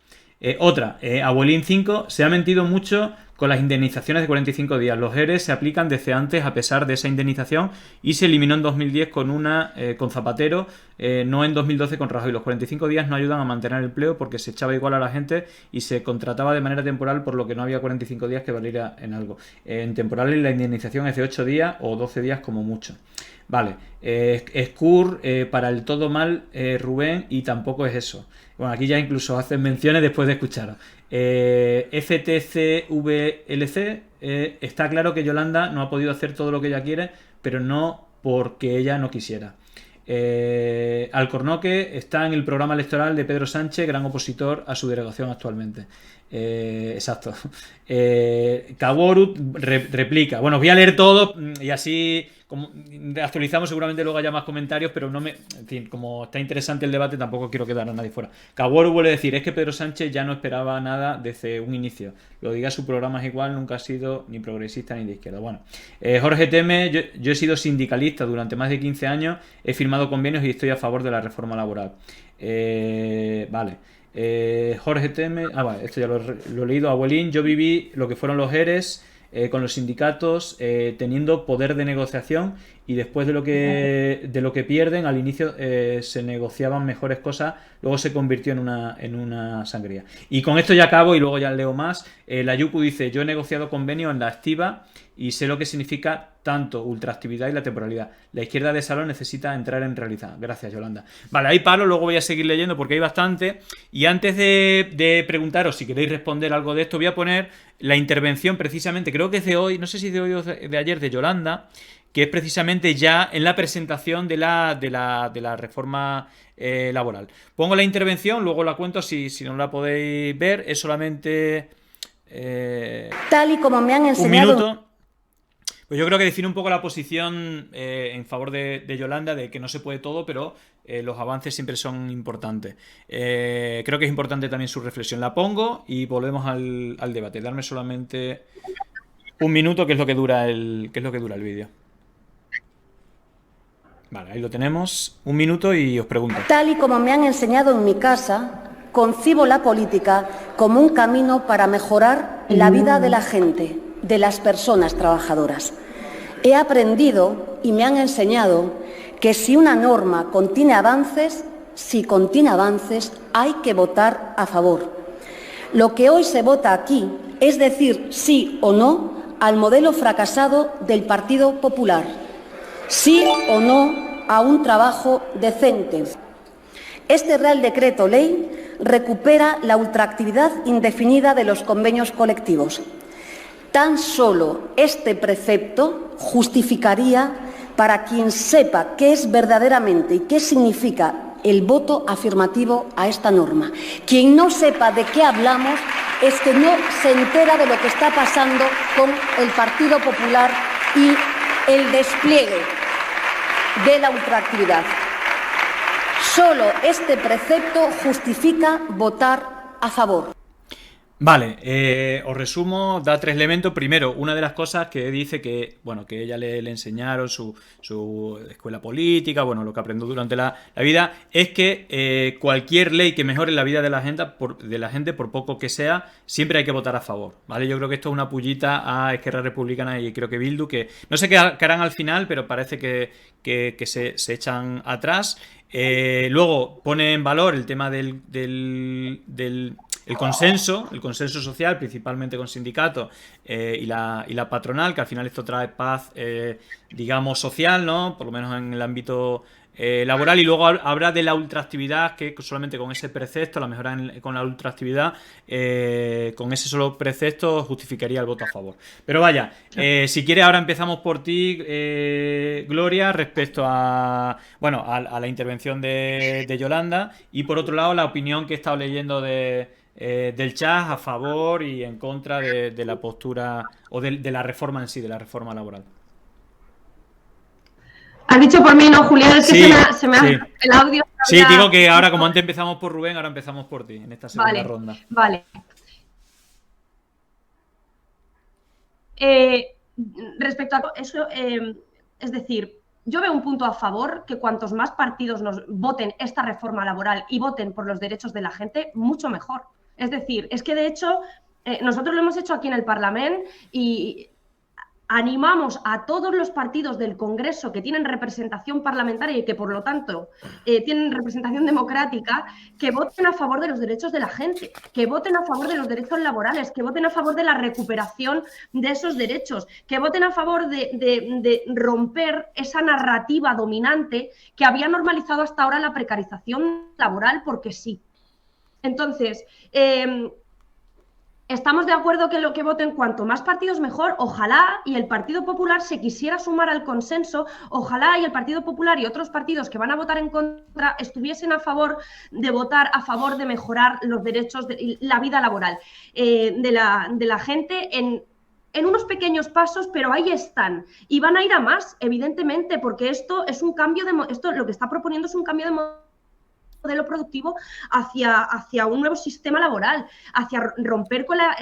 Abuelín 5, se ha mentido mucho con las indemnizaciones de 45 días. Los ERE se aplican desde antes a pesar de esa indemnización y se eliminó en 2010 con Zapatero, no en 2012 con Rajoy. Los 45 días no ayudan a mantener el empleo porque se echaba igual a la gente y se contrataba de manera temporal, por lo que no había 45 días que valiera en algo. En temporal la indemnización es de 8 días o 12 días como mucho. Vale, Scur, para el todo mal, Rubén, y tampoco es eso. Bueno, aquí ya incluso hacen menciones después de escucharos. FTCVLC, está claro que Yolanda no ha podido hacer todo lo que ella quiere, pero no porque ella no quisiera. Alcornoque está en el programa electoral de Pedro Sánchez, gran opositor a su delegación actualmente. Exacto. Kaworu replica. Bueno, os voy a leer todo y así actualizamos, seguramente luego haya más comentarios, pero en fin, como está interesante el debate, tampoco quiero quedar a nadie fuera. Kaworu vuelve a decir, es que Pedro Sánchez ya no esperaba nada desde un inicio. Lo diga, su programa es igual, nunca ha sido ni progresista ni de izquierda. Bueno, Jorge Teme, yo he sido sindicalista durante más de 15 años, he firmado convenios y estoy a favor de la reforma laboral. Vale. Jorge Teme, vale, esto ya lo he leído. Abuelín, yo viví lo que fueron los ERES con los sindicatos teniendo poder de negociación, y después de lo que pierden, al inicio se negociaban mejores cosas, luego se convirtió en una sangría. Y con esto ya acabo y luego ya leo más. La Yupu dice, yo he negociado convenio en la activa y sé lo que significa tanto ultraactividad y la temporalidad. La izquierda de salón necesita entrar en realidad. Gracias, Yolanda. Vale, ahí paro, luego voy a seguir leyendo porque hay bastante. Y antes de preguntaros si queréis responder algo de esto, voy a poner la intervención precisamente, creo que es de hoy, no sé si es de hoy o de ayer, de Yolanda, que es precisamente ya en la presentación de la reforma laboral. Pongo la intervención, luego la cuento si no la podéis ver, es solamente tal y como me han un enseñado. minuto. Pues yo creo que define un poco la posición en favor de Yolanda, de que no se puede todo, pero los avances siempre son importantes. Creo que es importante también su reflexión. La pongo y volvemos al debate. Darme solamente un minuto, que es lo que dura el vídeo. Vale, ahí lo tenemos. Un minuto y os pregunto. Tal y como me han enseñado en mi casa, concibo la política como un camino para mejorar la vida de la gente, de las personas trabajadoras. He aprendido y me han enseñado que si una norma contiene avances, hay que votar a favor. Lo que hoy se vota aquí es decir sí o no al modelo fracasado del Partido Popular. Sí o no a un trabajo decente. Este Real Decreto Ley recupera la ultraactividad indefinida de los convenios colectivos. Tan solo este precepto justificaría, para quien sepa qué es verdaderamente y qué significa el voto afirmativo a esta norma. Quien no sepa de qué hablamos es que no se entera de lo que está pasando con el Partido Popular y el despliegue de la ultraactividad. Solo este precepto justifica votar a favor. Vale, os resumo, da 3 elementos. Primero, una de las cosas que dice que, bueno, que ella le enseñaron su escuela política, bueno, lo que aprendió durante la vida, es que cualquier ley que mejore la vida de la gente, por poco que sea, siempre hay que votar a favor, ¿vale? Yo creo que esto es una pullita a Esquerra Republicana y creo que Bildu, que no sé qué harán al final, pero parece que se echan atrás. Luego pone en valor el tema el consenso social, principalmente con sindicatos y la patronal, que al final esto trae paz, digamos, social, ¿no? Por lo menos en el ámbito laboral. Y luego habrá de la ultraactividad, que solamente con ese precepto, la mejora con la ultraactividad, con ese solo precepto justificaría el voto a favor. Pero vaya, si quieres ahora empezamos por ti, Gloria, respecto a la intervención de Yolanda, y por otro lado la opinión que he estado leyendo del chat a favor y en contra de la postura o de la reforma en sí, de la reforma laboral. Has dicho por mí, ¿no, Julián? Es que Sí, se me ha sí. el audio. Sí, digo que ahora, como antes empezamos por Rubén, ahora empezamos por ti en esta segunda ronda. Vale. Respecto a eso, es decir, yo veo un punto a favor, que cuantos más partidos nos voten esta reforma laboral y voten por los derechos de la gente, mucho mejor. Es decir, es que de hecho nosotros lo hemos hecho aquí en el Parlamento y animamos a todos los partidos del Congreso que tienen representación parlamentaria y que por lo tanto tienen representación democrática, que voten a favor de los derechos de la gente, que voten a favor de los derechos laborales, que voten a favor de la recuperación de esos derechos, que voten a favor de romper esa narrativa dominante que había normalizado hasta ahora la precarización laboral, porque sí. Entonces, estamos de acuerdo que lo que voten cuanto más partidos mejor. Ojalá y el Partido Popular se quisiera sumar al consenso, ojalá y el Partido Popular y otros partidos que van a votar en contra estuviesen a favor de votar a favor de mejorar los derechos, la vida laboral de la gente en unos pequeños pasos, pero ahí están. Y van a ir a más, evidentemente, porque esto es un cambio esto lo que está proponiendo es un cambio de modelo productivo hacia un nuevo sistema laboral, hacia romper con la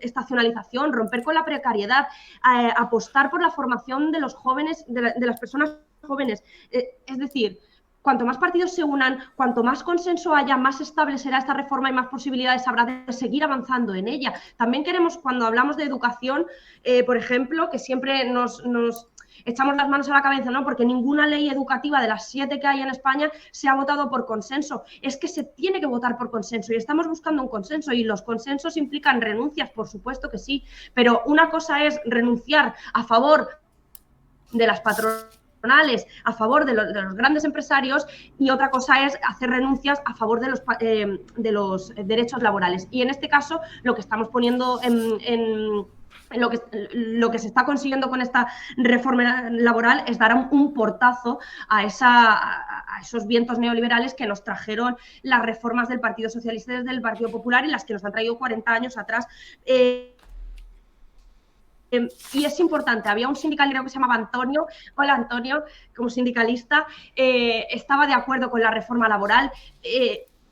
estacionalización, romper con la precariedad, apostar por la formación de los jóvenes, de las personas jóvenes. Es decir, cuanto más partidos se unan, cuanto más consenso haya, más estable será esta reforma y más posibilidades habrá de seguir avanzando en ella. También queremos, cuando hablamos de educación, por ejemplo, que siempre nos echamos las manos a la cabeza, ¿no? Porque ninguna ley educativa de las 7 que hay en España se ha votado por consenso. Es que se tiene que votar por consenso y estamos buscando un consenso, y los consensos implican renuncias, por supuesto que sí, pero una cosa es renunciar a favor de las patronales, a favor de los grandes empresarios, y otra cosa es hacer renuncias a favor de los derechos laborales. Y en este caso lo que estamos poniendo lo que se está consiguiendo con esta reforma laboral es dar un portazo a esos vientos neoliberales que nos trajeron las reformas del Partido Socialista y del Partido Popular, y las que nos han traído 40 años atrás. Y es importante, había un sindical, creo que se llamaba Antonio. Hola, Antonio, como sindicalista, estaba de acuerdo con la reforma laboral.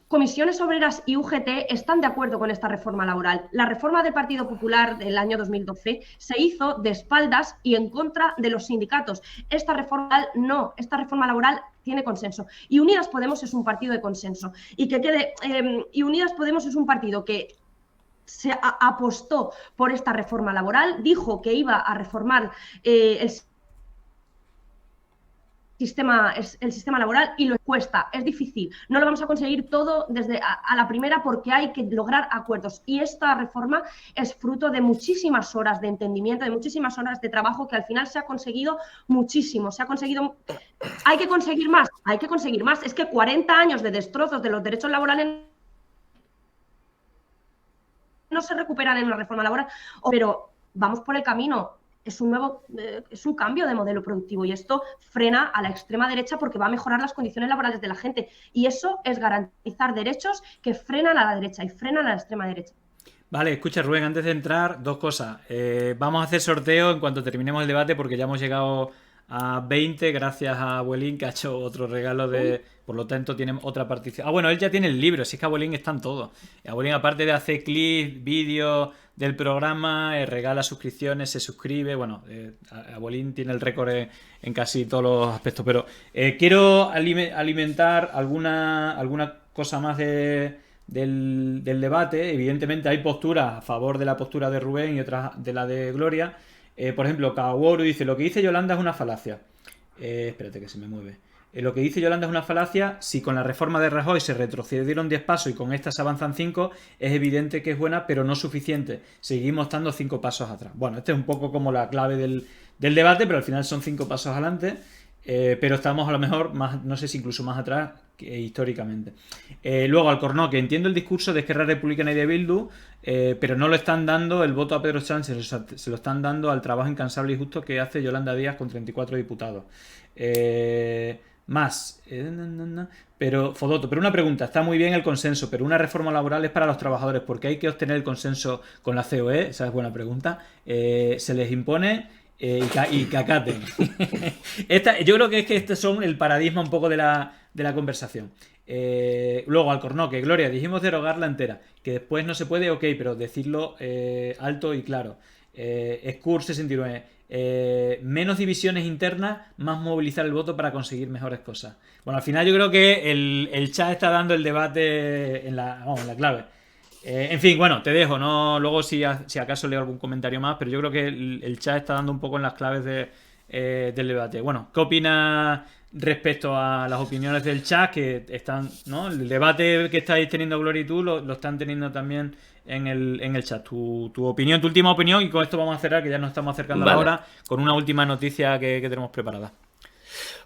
Comisiones Obreras y UGT están de acuerdo con esta reforma laboral. La reforma del Partido Popular del año 2012 se hizo de espaldas y en contra de los sindicatos. Esta reforma no, esta reforma laboral tiene consenso. Y Unidas Podemos es un partido de consenso. Y Unidas Podemos es un partido que se apostó por esta reforma laboral, dijo que iba a reformar el sistema laboral, y lo cuesta, es difícil, no lo vamos a conseguir todo desde a la primera, porque hay que lograr acuerdos, y esta reforma es fruto de muchísimas horas de entendimiento, de muchísimas horas de trabajo, que al final se ha conseguido muchísimo, hay que conseguir más, es que 40 años de destrozos de los derechos laborales no se recuperan en una reforma laboral, pero vamos por el camino. Es un cambio de modelo productivo, y esto frena a la extrema derecha porque va a mejorar las condiciones laborales de la gente, y eso es garantizar derechos que frenan a la derecha y frenan a la extrema derecha. Vale, escucha, Rubén, antes de entrar, dos cosas. Vamos a hacer sorteo en cuanto terminemos el debate, porque ya hemos llegado a 20 gracias a Abuelín, que ha hecho otro regalo por lo tanto tiene otra participación. Bueno, él ya tiene el libro, si es que Abuelín está en todo. Abuelín, aparte de hacer clips, vídeos del programa, regala suscripciones, se suscribe. Bueno, Abuelín tiene el récord en casi todos los aspectos, pero quiero alimentar alguna cosa más del debate. Evidentemente hay posturas a favor de la postura de Rubén y otras de la de Gloria. Por ejemplo, Kaworu dice: lo que dice Yolanda es una falacia. Espérate que se me mueve. Lo que dice Yolanda es una falacia. Si con la reforma de Rajoy se retrocedieron 10 pasos y con esta se avanzan 5, es evidente que es buena, pero no suficiente. Seguimos estando 5 pasos atrás. Bueno, este es un poco como la clave del debate, pero al final son 5 pasos adelante. Pero estamos a lo mejor más, no sé si incluso más atrás que históricamente. Luego Alcornó, que entiendo el discurso de Esquerra Republicana y de Bildu, pero no le están dando el voto a Pedro Sánchez, se lo están dando al trabajo incansable y justo que hace Yolanda Díaz con 34 diputados. Pero Fodoto, pero una pregunta: está muy bien el consenso, pero una reforma laboral es para los trabajadores, porque hay que obtener el consenso con la COE. Esa es buena pregunta. Se les impone y que acaten. Yo creo que es que estos son el paradigma un poco de la conversación. Luego Alcornó, que Gloria, dijimos derogarla entera, que después no se puede, ok, pero decirlo alto y claro. Scur 69, menos divisiones internas, más movilizar el voto para conseguir mejores cosas. Bueno, al final yo creo que el chat está dando el debate en la clave. En fin, bueno, te dejo, ¿no? Luego si acaso leo algún comentario más, pero yo creo que el chat está dando un poco en las claves del debate. Bueno, ¿qué opinas respecto a las opiniones del chat que están, ¿no? El debate que estáis teniendo Gloria y tú lo están teniendo también en el chat. Tu opinión, tu última opinión, y con esto vamos a cerrar, que ya nos estamos acercando a la hora, con una última noticia que tenemos preparada.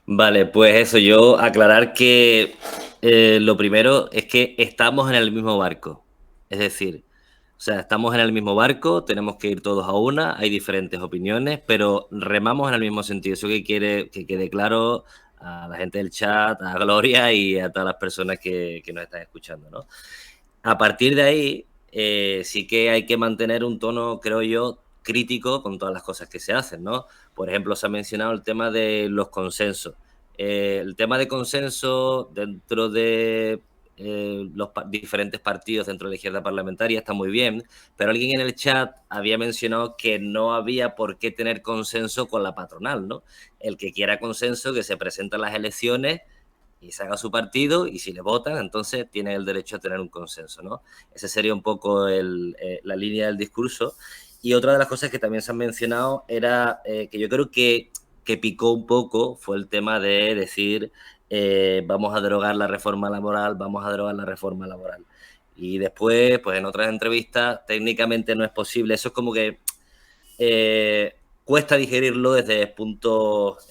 Vale, pues eso, yo aclarar que lo primero es que estamos en el mismo barco. Es decir, o sea, estamos en el mismo barco, tenemos que ir todos a una, hay diferentes opiniones, pero remamos en el mismo sentido. Eso que quede claro a la gente del chat, a Gloria y a todas las personas que nos están escuchando, ¿no? A partir de ahí, sí que hay que mantener un tono, creo yo, crítico con todas las cosas que se hacen, ¿no? Por ejemplo, se ha mencionado el tema de los consensos. El tema de consenso dentro de los diferentes partidos dentro de la izquierda parlamentaria está muy bien, pero alguien en el chat había mencionado que no había por qué tener consenso con la patronal, ¿no? El que quiera consenso, que se presenta a las elecciones y se haga su partido, y si le votan, entonces tiene el derecho a tener un consenso, ¿no? Ese sería un poco la línea del discurso. Y otra de las cosas que también se han mencionado era que yo creo que picó un poco fue el tema de decir vamos a derogar la reforma laboral, vamos a derogar la reforma laboral. Y después, pues en otras entrevistas, técnicamente no es posible. Eso es como que cuesta digerirlo desde puntos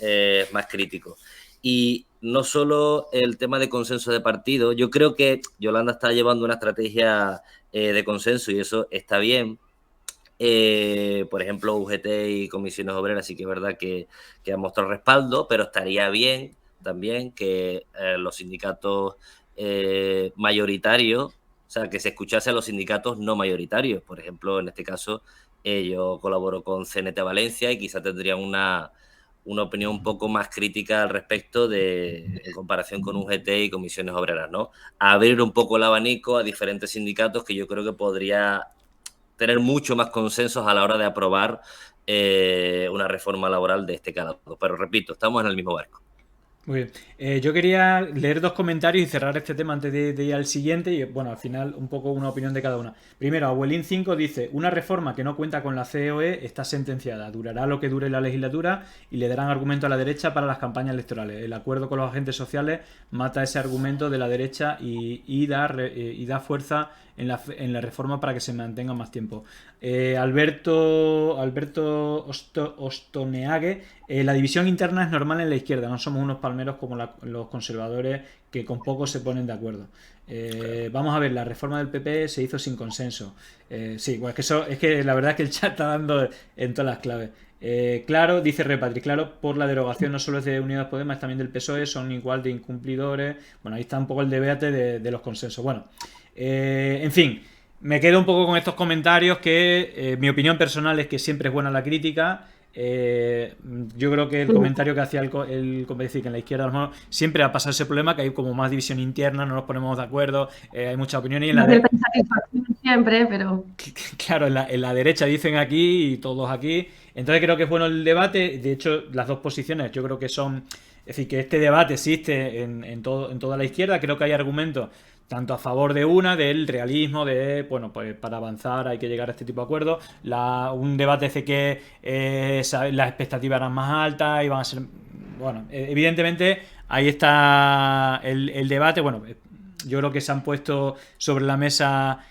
más críticos. Y no solo el tema de consenso de partido, yo creo que Yolanda está llevando una estrategia de consenso y eso está bien. Por ejemplo, UGT y Comisiones Obreras sí que es verdad que han mostrado respaldo, pero estaría bien también que los sindicatos mayoritarios, o sea, que se escuchase a los sindicatos no mayoritarios. Por ejemplo, en este caso, yo colaboro con CNT Valencia y quizá tendrían una opinión un poco más crítica al respecto en comparación con UGT y Comisiones Obreras, ¿no? Abrir un poco el abanico a diferentes sindicatos que yo creo que podría tener mucho más consensos a la hora de aprobar una reforma laboral de este calado. Pero repito, estamos en el mismo barco. Muy bien. Yo quería leer 2 comentarios y cerrar este tema antes de ir al siguiente y, bueno, al final un poco una opinión de cada una. Primero, Abuelín 5 dice: una reforma que no cuenta con la COE está sentenciada. Durará lo que dure la legislatura y le darán argumento a la derecha para las campañas electorales. El acuerdo con los agentes sociales mata ese argumento de la derecha y da fuerza en la reforma para que se mantenga más tiempo. Alberto Ostoneague: la división interna es normal en la izquierda, no somos unos palmeros como los conservadores que con poco se ponen de acuerdo. Vamos a ver, la reforma del PP se hizo sin consenso. Sí, pues es que la verdad es que el chat está dando en todas las claves. Claro, dice Repatri, claro, por la derogación no solo es de Unidas Podemos, es también del PSOE, son igual de incumplidores. Bueno, ahí está un poco el debate de los consensos. Bueno, en fin, me quedo un poco con estos comentarios que mi opinión personal es que siempre es buena la crítica. Yo creo que el comentario que hacía el decir que en la izquierda a lo mejor siempre ha pasado ese problema, que hay como más división interna, no nos ponemos de acuerdo, hay muchas opiniones y en la siempre, pero claro, en la derecha dicen aquí y todos aquí. Entonces creo que es bueno el debate. De hecho, las dos posiciones yo creo que son, es decir, que este debate existe en toda la izquierda. Creo que hay argumentos tanto a favor de del realismo, de, bueno, pues para avanzar hay que llegar a este tipo de acuerdos. Un debate hace que las expectativas eran más altas, iban a ser... Bueno, evidentemente ahí está el debate. Bueno, yo creo que se han puesto sobre la mesa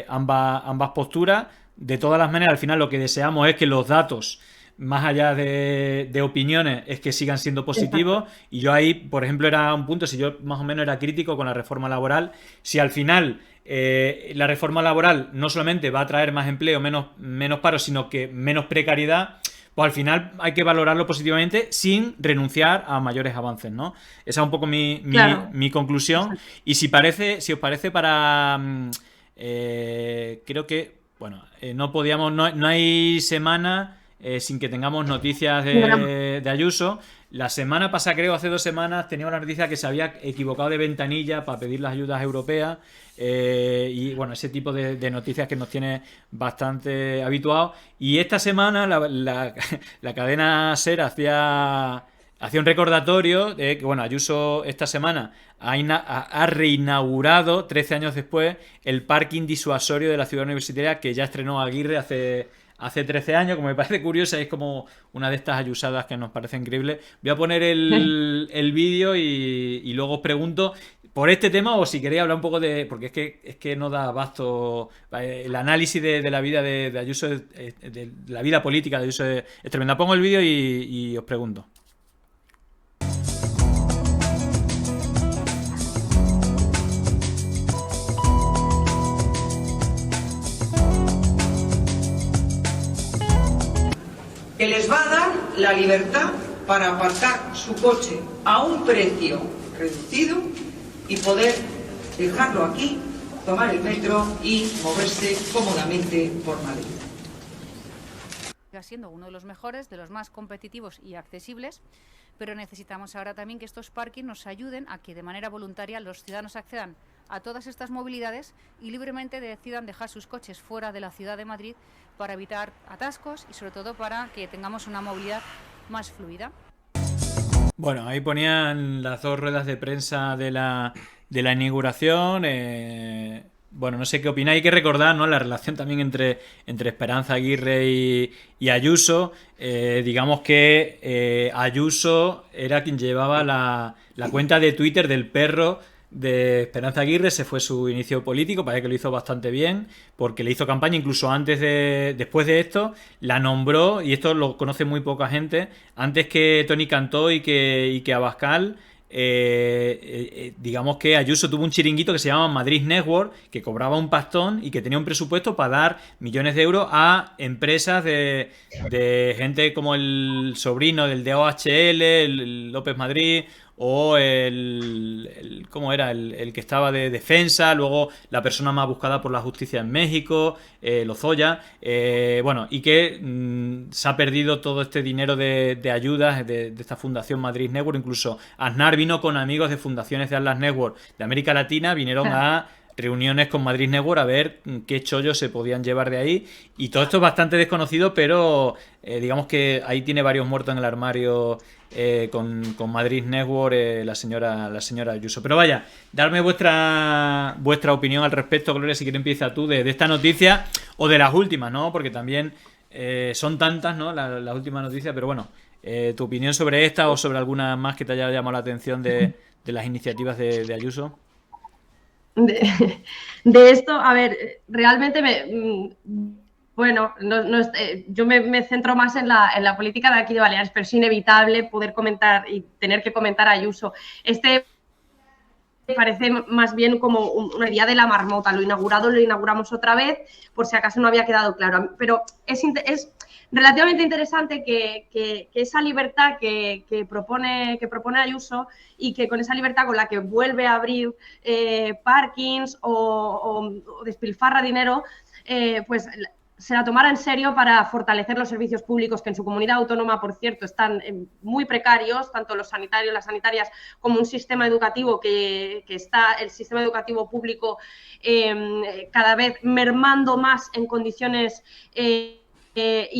ambas posturas. De todas las maneras, al final lo que deseamos es que los datos, más allá de opiniones, es que sigan siendo positivos. Y yo ahí, por ejemplo, era un punto, si yo más o menos era crítico con la reforma laboral, si al final la reforma laboral no solamente va a traer más empleo, menos paro, sino que menos precariedad, pues al final hay que valorarlo positivamente sin renunciar a mayores avances, ¿no? Esa es un poco mi conclusión. Y si os parece creo que, bueno, no hay semana sin que tengamos noticias de Ayuso. La semana pasada, creo, hace 2 semanas, teníamos la noticia que se había equivocado de ventanilla para pedir las ayudas europeas. Y bueno, ese tipo de noticias que nos tiene bastante habituados. Y esta semana la cadena SER hacía un recordatorio de que, bueno, Ayuso esta semana ha reinaugurado, 13 años después, el parking disuasorio de la ciudad universitaria que ya estrenó Aguirre hace 13 años, como me parece curiosa, es como una de estas ayusadas que nos parece increíble. Voy a poner el vídeo y luego os pregunto por este tema o si queréis hablar un poco de... Porque es que no da abasto. El análisis de la vida de Ayuso, de la vida política de Ayuso es tremenda. Pongo el vídeo y os pregunto. Que les va a dar la libertad para aparcar su coche a un precio reducido y poder dejarlo aquí, tomar el metro y moverse cómodamente por Madrid. Siendo uno de los mejores, de los más competitivos y accesibles, pero necesitamos ahora también que estos parkings nos ayuden a que de manera voluntaria los ciudadanos accedan a todas estas movilidades y libremente decidan dejar sus coches fuera de la ciudad de Madrid para evitar atascos y sobre todo para que tengamos una movilidad más fluida. Bueno, ahí ponían las dos ruedas de prensa de la inauguración. Bueno, no sé qué opináis. Hay que recordar, ¿no?, la relación también entre Esperanza Aguirre y Ayuso. Digamos que Ayuso era quien llevaba la cuenta de Twitter del perro de Esperanza Aguirre. Se fue su inicio político, parece que lo hizo bastante bien, porque le hizo campaña incluso después de esto, la nombró, y esto lo conoce muy poca gente, antes que Tony Cantó y que Abascal. Digamos que Ayuso tuvo un chiringuito que se llamaba Madrid Network, que cobraba un pastón y que tenía un presupuesto para dar millones de euros a empresas de gente como el sobrino del de OHL, el López Madrid, o ¿cómo era? El que estaba de defensa, luego la persona más buscada por la justicia en México, Lozoya, bueno, y que se ha perdido todo este dinero de ayudas de esta Fundación Madrid Network. Incluso Aznar vino con amigos de fundaciones de Atlas Network de América Latina, vinieron a reuniones con Madrid Network a ver qué chollos se podían llevar de ahí, y todo esto es bastante desconocido, pero digamos que ahí tiene varios muertos en el armario con Madrid Network, la señora Ayuso. Pero vaya, darme vuestra opinión al respecto. Gloria, si quieres empieza tú de esta noticia o de las últimas, ¿no? Porque también son tantas, ¿no?, las últimas noticias, pero bueno, tu opinión sobre esta o sobre alguna más que te haya llamado la atención de las iniciativas de Ayuso. De esto, a ver, realmente bueno, yo me centro más en la política de aquí de Baleares, pero es inevitable poder comentar y tener que comentar a Ayuso. Parece más bien como una idea de la marmota. Lo inauguramos otra vez, por si acaso no había quedado claro. Pero es relativamente interesante que esa libertad que propone Ayuso, y que con esa libertad con la que vuelve a abrir parkings o despilfarra dinero, pues se la tomara en serio para fortalecer los servicios públicos, que en su comunidad autónoma, por cierto, están muy precarios, tanto los sanitarios, las sanitarias, como un sistema educativo que está, el sistema educativo público, cada vez mermando más en condiciones y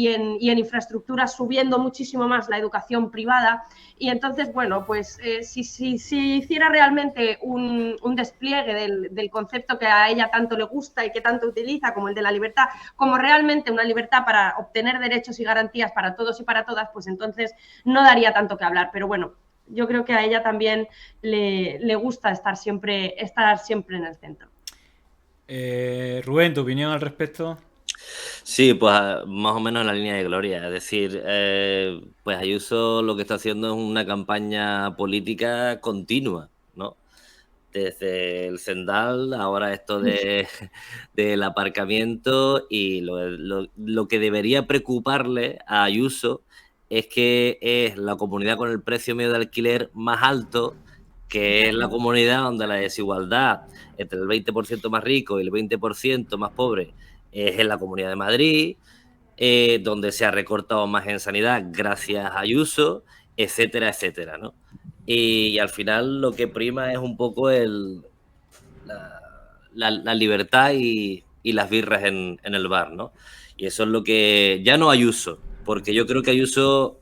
en infraestructuras, subiendo muchísimo más la educación privada. Y entonces, bueno, pues si hiciera realmente un despliegue del concepto que a ella tanto le gusta y que tanto utiliza, como el de la libertad, como realmente una libertad para obtener derechos y garantías para todos y para todas, pues entonces no daría tanto que hablar. Pero bueno, yo creo que a ella también le gusta estar siempre en el centro. Rubén, ¿tu opinión al respecto? Sí, pues más o menos en la línea de Gloria. Es decir, pues Ayuso lo que está haciendo es una campaña política continua, ¿no? Desde el Cendal, ahora esto del aparcamiento, y lo que debería preocuparle a Ayuso es que es la comunidad con el precio medio de alquiler más alto, que es la comunidad donde la desigualdad entre el 20% más rico y el 20% más pobre es en la Comunidad de Madrid, donde se ha recortado más en sanidad gracias a Ayuso, etcétera, etcétera, ¿no? Y al final lo que prima es un poco la libertad y las birras en el bar, ¿no? Y eso es lo que... Ya no Ayuso, porque yo creo que Ayuso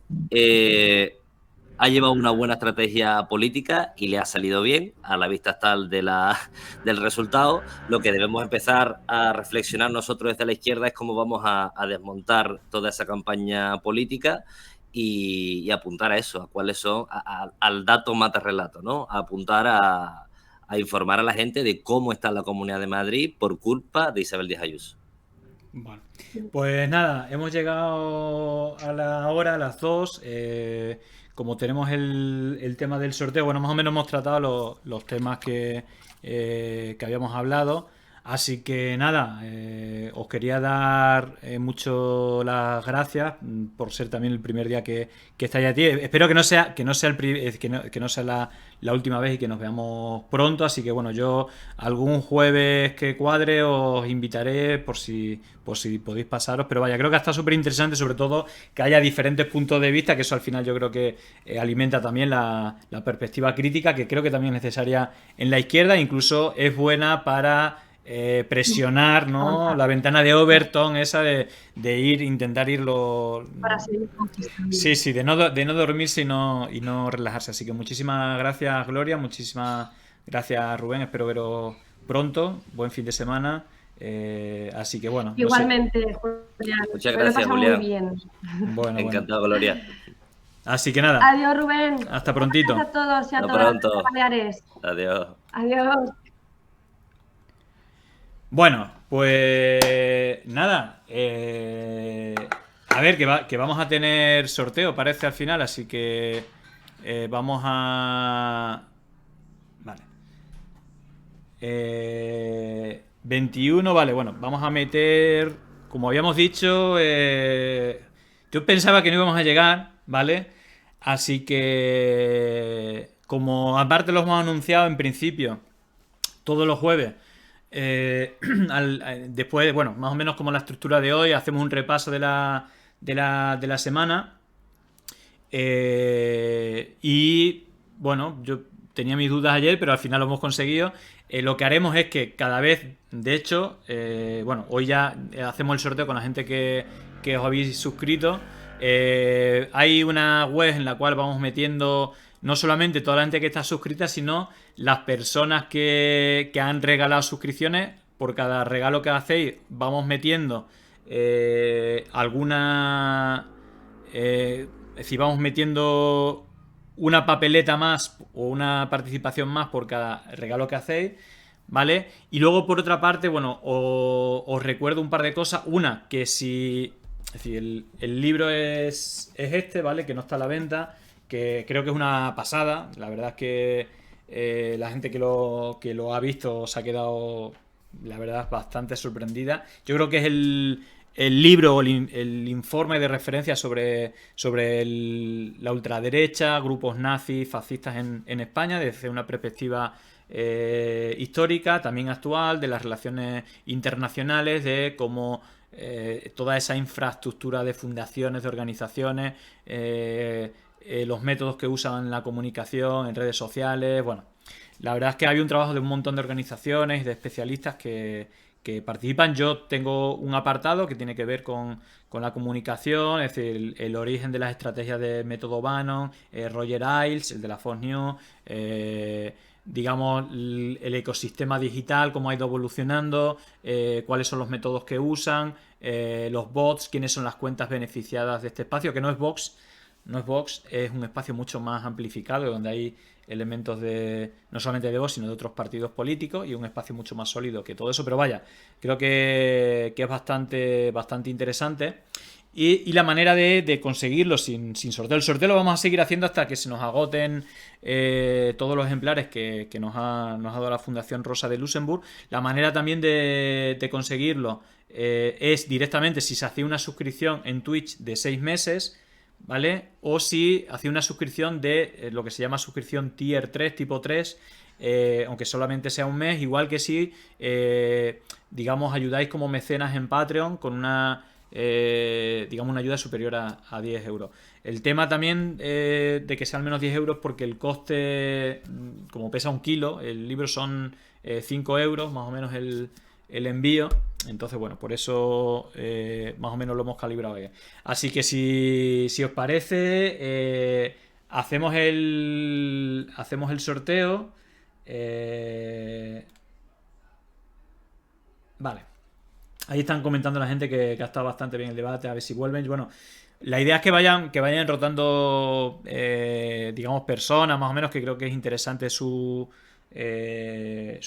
ha llevado una buena estrategia política y le ha salido bien, a la vista está del resultado. Lo que debemos empezar a reflexionar nosotros desde la izquierda es cómo vamos a desmontar toda esa campaña política y apuntar a eso, a cuáles son, al dato mata relato, ¿no? A apuntar a informar a la gente de cómo está la Comunidad de Madrid por culpa de Isabel Díaz Ayuso. Bueno, pues nada, hemos llegado a la hora, a las 2. Como tenemos el tema del sorteo, bueno, más o menos hemos tratado los temas que habíamos hablado. Así que nada, os quería dar mucho las gracias por ser también el primer día que estáis aquí. Espero que no sea la última vez y que nos veamos pronto. Así que bueno, yo algún jueves que cuadre os invitaré por si podéis pasaros. Pero vaya, creo que está súper interesante, sobre todo que haya diferentes puntos de vista, que eso al final yo creo que alimenta también la perspectiva crítica, que creo que también es necesaria en la izquierda, incluso es buena para presionar, ¿no? La ventana de Overton, esa de intentar irlo. Para seguir conquistando. Sí, sí, de no dormirse y no relajarse. Así que muchísimas gracias, Gloria, muchísimas gracias, Rubén. Espero veros pronto. Buen fin de semana. Así que bueno, no sé. Igualmente, Julián. Muchas Me lo he gracias, pasado Julián. muy bien. Bueno. Encantado, Gloria. Así que nada, Adiós, Rubén. hasta prontito. Gracias a todos y a Hasta todas las pronto. Baleares. Adiós. Adiós. Bueno, pues nada. A ver, que vamos a tener sorteo, parece al final, así que vamos a. Vale. 21, vale, bueno, vamos a meter. Como habíamos dicho, yo pensaba que no íbamos a llegar, ¿vale? Así que, como aparte lo hemos anunciado en principio, todos los jueves. Después, bueno, más o menos como la estructura de hoy, hacemos un repaso de la semana. Y bueno, yo tenía mis dudas ayer, pero al final lo hemos conseguido. Lo que haremos es que cada vez, de hecho, bueno, hoy ya hacemos el sorteo con la gente que os habéis suscrito. Hay una web en la cual vamos metiendo no solamente toda la gente que está suscrita, sino las personas que han regalado suscripciones. Por cada regalo que hacéis vamos metiendo alguna... es decir, vamos metiendo una papeleta más o una participación más por cada regalo que hacéis, ¿vale? Y luego, por otra parte, bueno, os recuerdo un par de cosas. Una, que si... Es decir, el libro es este, ¿vale? Que no está a la venta, que creo que es una pasada. La verdad es que la gente que lo ha visto se ha quedado, la verdad, bastante sorprendida. Yo creo que es el libro o el informe de referencia sobre la ultraderecha, grupos nazis, fascistas en España, desde una perspectiva histórica, también actual, de las relaciones internacionales, de cómo toda esa infraestructura de fundaciones, de organizaciones, los métodos que usan en la comunicación, en redes sociales. Bueno, la verdad es que hay un trabajo de un montón de organizaciones y de especialistas que participan. Yo tengo un apartado que tiene que ver con la comunicación, es decir, el origen de las estrategias de método Bannon, Roger Ailes, el de la Fox News, digamos, el ecosistema digital, cómo ha ido evolucionando, cuáles son los métodos que usan, los bots, quiénes son las cuentas beneficiadas de este espacio, que no es Vox, es un espacio mucho más amplificado, donde hay elementos no solamente de Vox, sino de otros partidos políticos, y un espacio mucho más sólido que todo eso. Pero vaya, creo que es bastante interesante. Y la manera de conseguirlo sin sorteo. El sorteo lo vamos a seguir haciendo hasta que se nos agoten todos los ejemplares que nos ha dado la Fundación Rosa de Luxemburg. La manera también de conseguirlo es directamente si se hacía una suscripción en Twitch de 6 meses, ¿vale? O si hacía una suscripción de lo que se llama suscripción Tier 3, tipo 3, aunque solamente sea un mes, igual que si, digamos, ayudáis como mecenas en Patreon con una ayuda superior a 10 euros. El tema también de que sea al menos 10 euros, porque el coste, como pesa 1 kilo, el libro son 5 euros, más o menos el envío. Entonces, bueno, por eso más o menos lo hemos calibrado bien. Así que si os parece, hacemos el sorteo. Vale. Ahí están comentando la gente que ha estado bastante bien el debate, a ver si vuelven. Bueno, la idea es que vayan rotando, digamos, personas, más o menos, que creo que es interesante su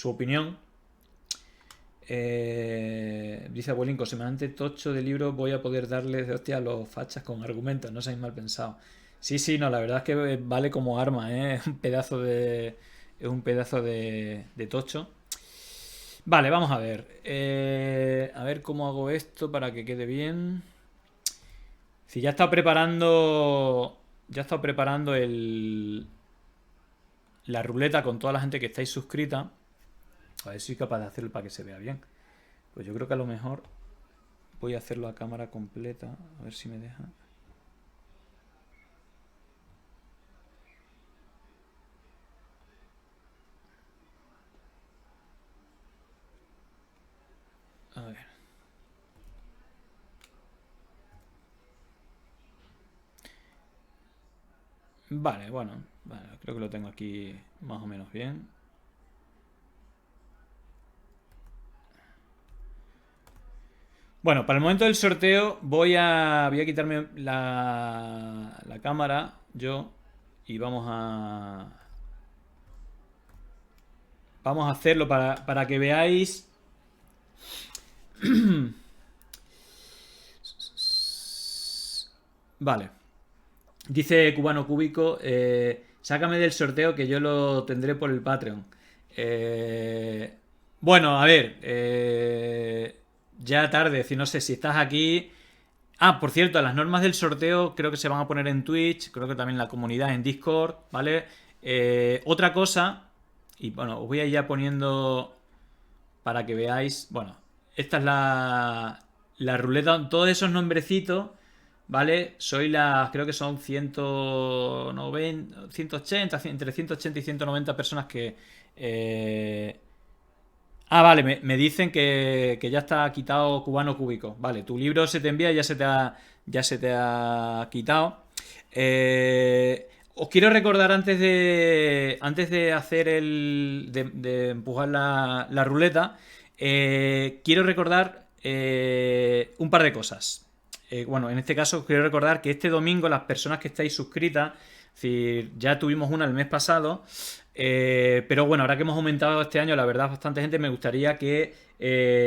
opinión. Dice Abuelín, con semejante tocho de libro voy a poder darles de hostia a los fachas con argumentos, no seáis mal pensados. Sí, no, la verdad es que vale como arma, es un pedazo de tocho. Vale, vamos a ver. A ver cómo hago esto para que quede bien. Si ya he estado preparando la ruleta con toda la gente que estáis suscrita. A ver si soy capaz de hacerlo para que se vea bien. Pues yo creo que a lo mejor voy a hacerlo a cámara completa. A ver si me deja. A ver. Vale, bueno, creo que lo tengo aquí más o menos bien. Bueno, para el momento del sorteo voy a quitarme la cámara yo y vamos a hacerlo para que veáis. Vale. Dice Cubano Cúbico, sácame del sorteo que yo lo tendré por el Patreon. Bueno, a ver, ya tarde, no sé si estás aquí. Ah, por cierto, las normas del sorteo creo que se van a poner en Twitch, creo que también en la comunidad, en Discord, ¿vale? Otra cosa, y bueno, os voy a ir ya poniendo para que veáis. Bueno, esta es la ruleta, todos esos nombrecitos, ¿vale? Creo que son 190, 180, entre 180 y 190 personas que... vale, me dicen que ya está quitado Cubano Cúbico. Vale, tu libro se te envía y ya se te ha quitado. Os quiero recordar antes de hacer de empujar la ruleta, quiero recordar un par de cosas. Bueno, en este caso quiero recordar que este domingo las personas que estáis suscritas, es decir, ya tuvimos una el mes pasado, pero bueno, ahora que hemos aumentado este año, la verdad, bastante gente, me gustaría que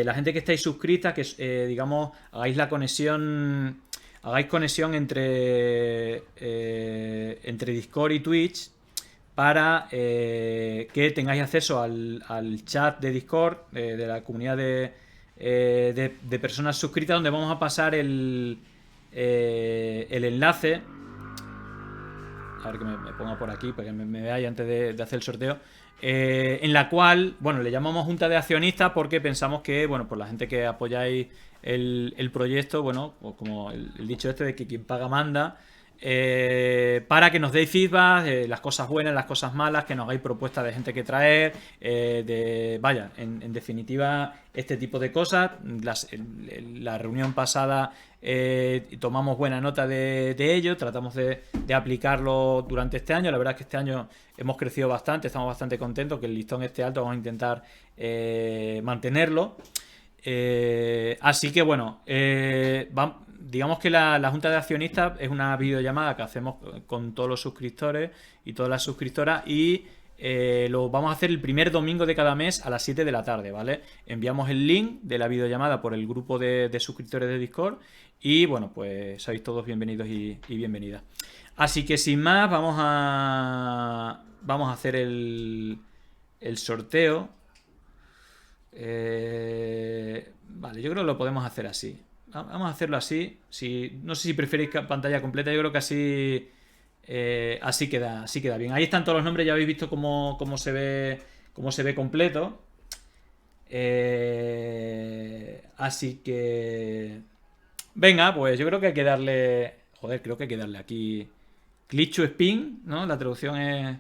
la gente que estáis suscrita, que digamos, hagáis conexión entre Discord y Twitch para que tengáis acceso al chat de Discord de la comunidad de personas suscritas, donde vamos a pasar el enlace. A ver que me ponga por aquí para que me veáis antes de hacer el sorteo. En la cual, bueno, le llamamos Junta de Accionistas porque pensamos que, bueno, por la gente que apoyáis el proyecto, bueno, pues como el dicho este de que quien paga manda, para que nos deis feedback de las cosas buenas, las cosas malas, que nos hagáis propuestas de gente que traer, vaya, en definitiva, este tipo de cosas. La reunión pasada tomamos buena nota de ello, tratamos de aplicarlo durante este año. La verdad es que este año hemos crecido bastante, estamos bastante contentos, que el listón esté alto, vamos a intentar mantenerlo. Así que bueno, digamos que la Junta de Accionistas es una videollamada que hacemos con todos los suscriptores y todas las suscriptoras, y lo vamos a hacer el primer domingo de cada mes a las 7 de la tarde, ¿vale? Enviamos el link de la videollamada por el grupo de suscriptores de Discord y bueno, pues sois todos bienvenidos y bienvenidas. Así que sin más, vamos a hacer el sorteo. Vale, yo creo que lo podemos hacer así. Vamos a hacerlo así. No sé si preferís pantalla completa. Yo creo que así queda bien. Ahí están todos los nombres. Ya habéis visto cómo se ve completo. Así que venga, pues yo creo que hay que darle. Joder, creo que hay que darle aquí Click to Spin, ¿no? La traducción es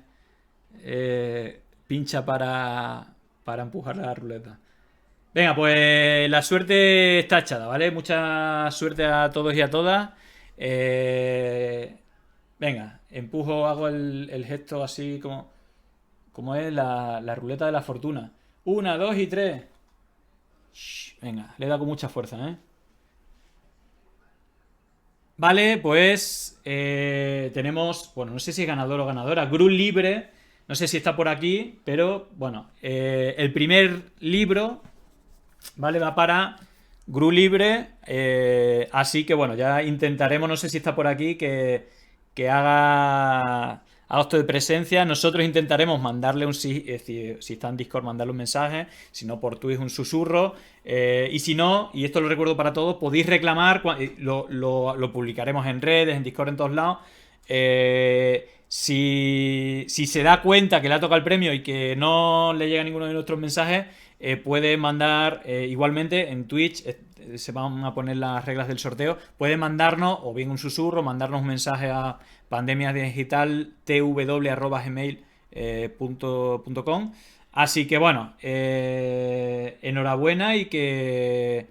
pincha para empujar la ruleta. Venga, pues la suerte está echada, ¿vale? Mucha suerte a todos y a todas. Venga, empujo, hago el gesto así como es la ruleta de la fortuna. 1, 2 y 3. Venga, le he dado con mucha fuerza, ¿eh? Vale, pues tenemos, bueno, no sé si es ganador o ganadora, Gru Libre, no sé si está por aquí, pero bueno, el primer libro, ¿vale? Va para Gru Libre, así que bueno, ya intentaremos, no sé si está por aquí, que haga acto de presencia. Nosotros intentaremos mandarle es decir, si está en Discord, mandarle un mensaje, si no por Twitch un susurro, y si no, y esto lo recuerdo para todos, podéis reclamar, lo publicaremos en redes, en Discord, en todos lados. Si se da cuenta que le ha tocado el premio y que no le llega ninguno de nuestros mensajes, puede mandar igualmente en Twitch, se van a poner las reglas del sorteo, puede mandarnos o bien un susurro, mandarnos un mensaje a pandemiasdigitaltw@gmail.com, Así que bueno, enhorabuena y que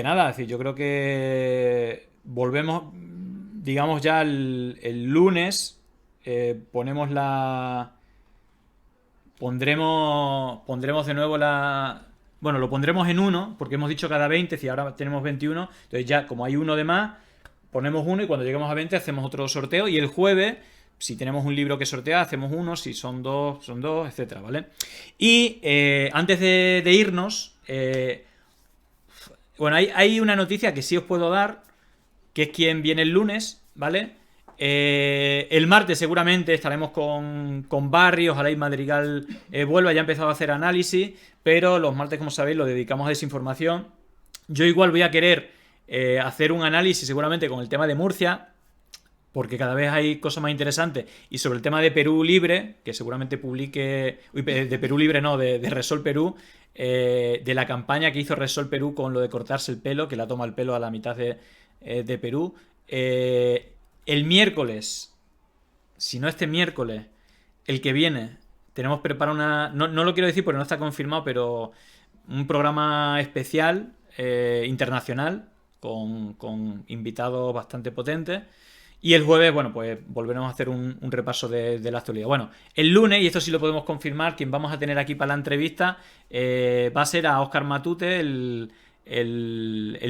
nada, es decir, yo creo que volvemos, digamos ya el lunes, ponemos la... Pondremos de nuevo la... Bueno, lo pondremos en 1, porque hemos dicho cada 20, si ahora tenemos 21, entonces ya como hay uno de más, ponemos 1 y cuando lleguemos a 20 hacemos otro sorteo y el jueves, si tenemos un libro que sortear, hacemos 1, si son 2, son 2, etcétera, ¿vale? Y antes de irnos, bueno, hay una noticia que sí os puedo dar, que es quién viene el lunes, ¿vale? El martes seguramente estaremos con Barry, ojalá y Madrigal vuelva, ya ha empezado a hacer análisis, pero los martes, como sabéis, lo dedicamos a desinformación. Yo igual voy a querer hacer un análisis seguramente con el tema de Murcia, porque cada vez hay cosas más interesantes, y sobre el tema de Perú Libre, que seguramente publique, de Perú Libre no, de Resol Perú, de la campaña que hizo Resol Perú con lo de cortarse el pelo, que la toma el pelo a la mitad de Perú. El miércoles, si no este miércoles, el que viene, tenemos preparado una... No lo quiero decir porque no está confirmado, pero un programa especial, internacional, con invitados bastante potentes. Y el jueves, bueno, pues volveremos a hacer un repaso de la actualidad. Bueno, el lunes, y esto sí lo podemos confirmar, quien vamos a tener aquí para la entrevista va a ser a Óscar Matute, el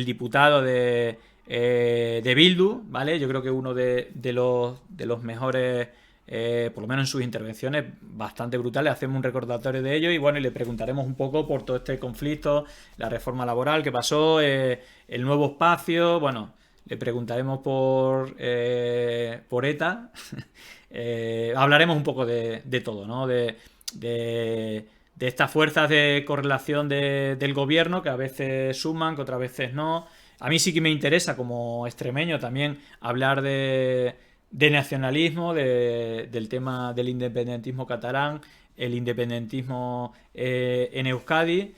diputado de Bildu, ¿vale? Yo creo que uno de los mejores, por lo menos en sus intervenciones, bastante brutales. Hacemos un recordatorio de ello y bueno, y le preguntaremos un poco por todo este conflicto, la reforma laboral que pasó, el nuevo espacio, bueno... Le preguntaremos por ETA. Hablaremos un poco de todo, ¿no? De estas fuerzas de correlación del gobierno que a veces suman, que otras veces no. A mí sí que me interesa como extremeño también hablar de nacionalismo, del tema del independentismo catalán, el independentismo en Euskadi.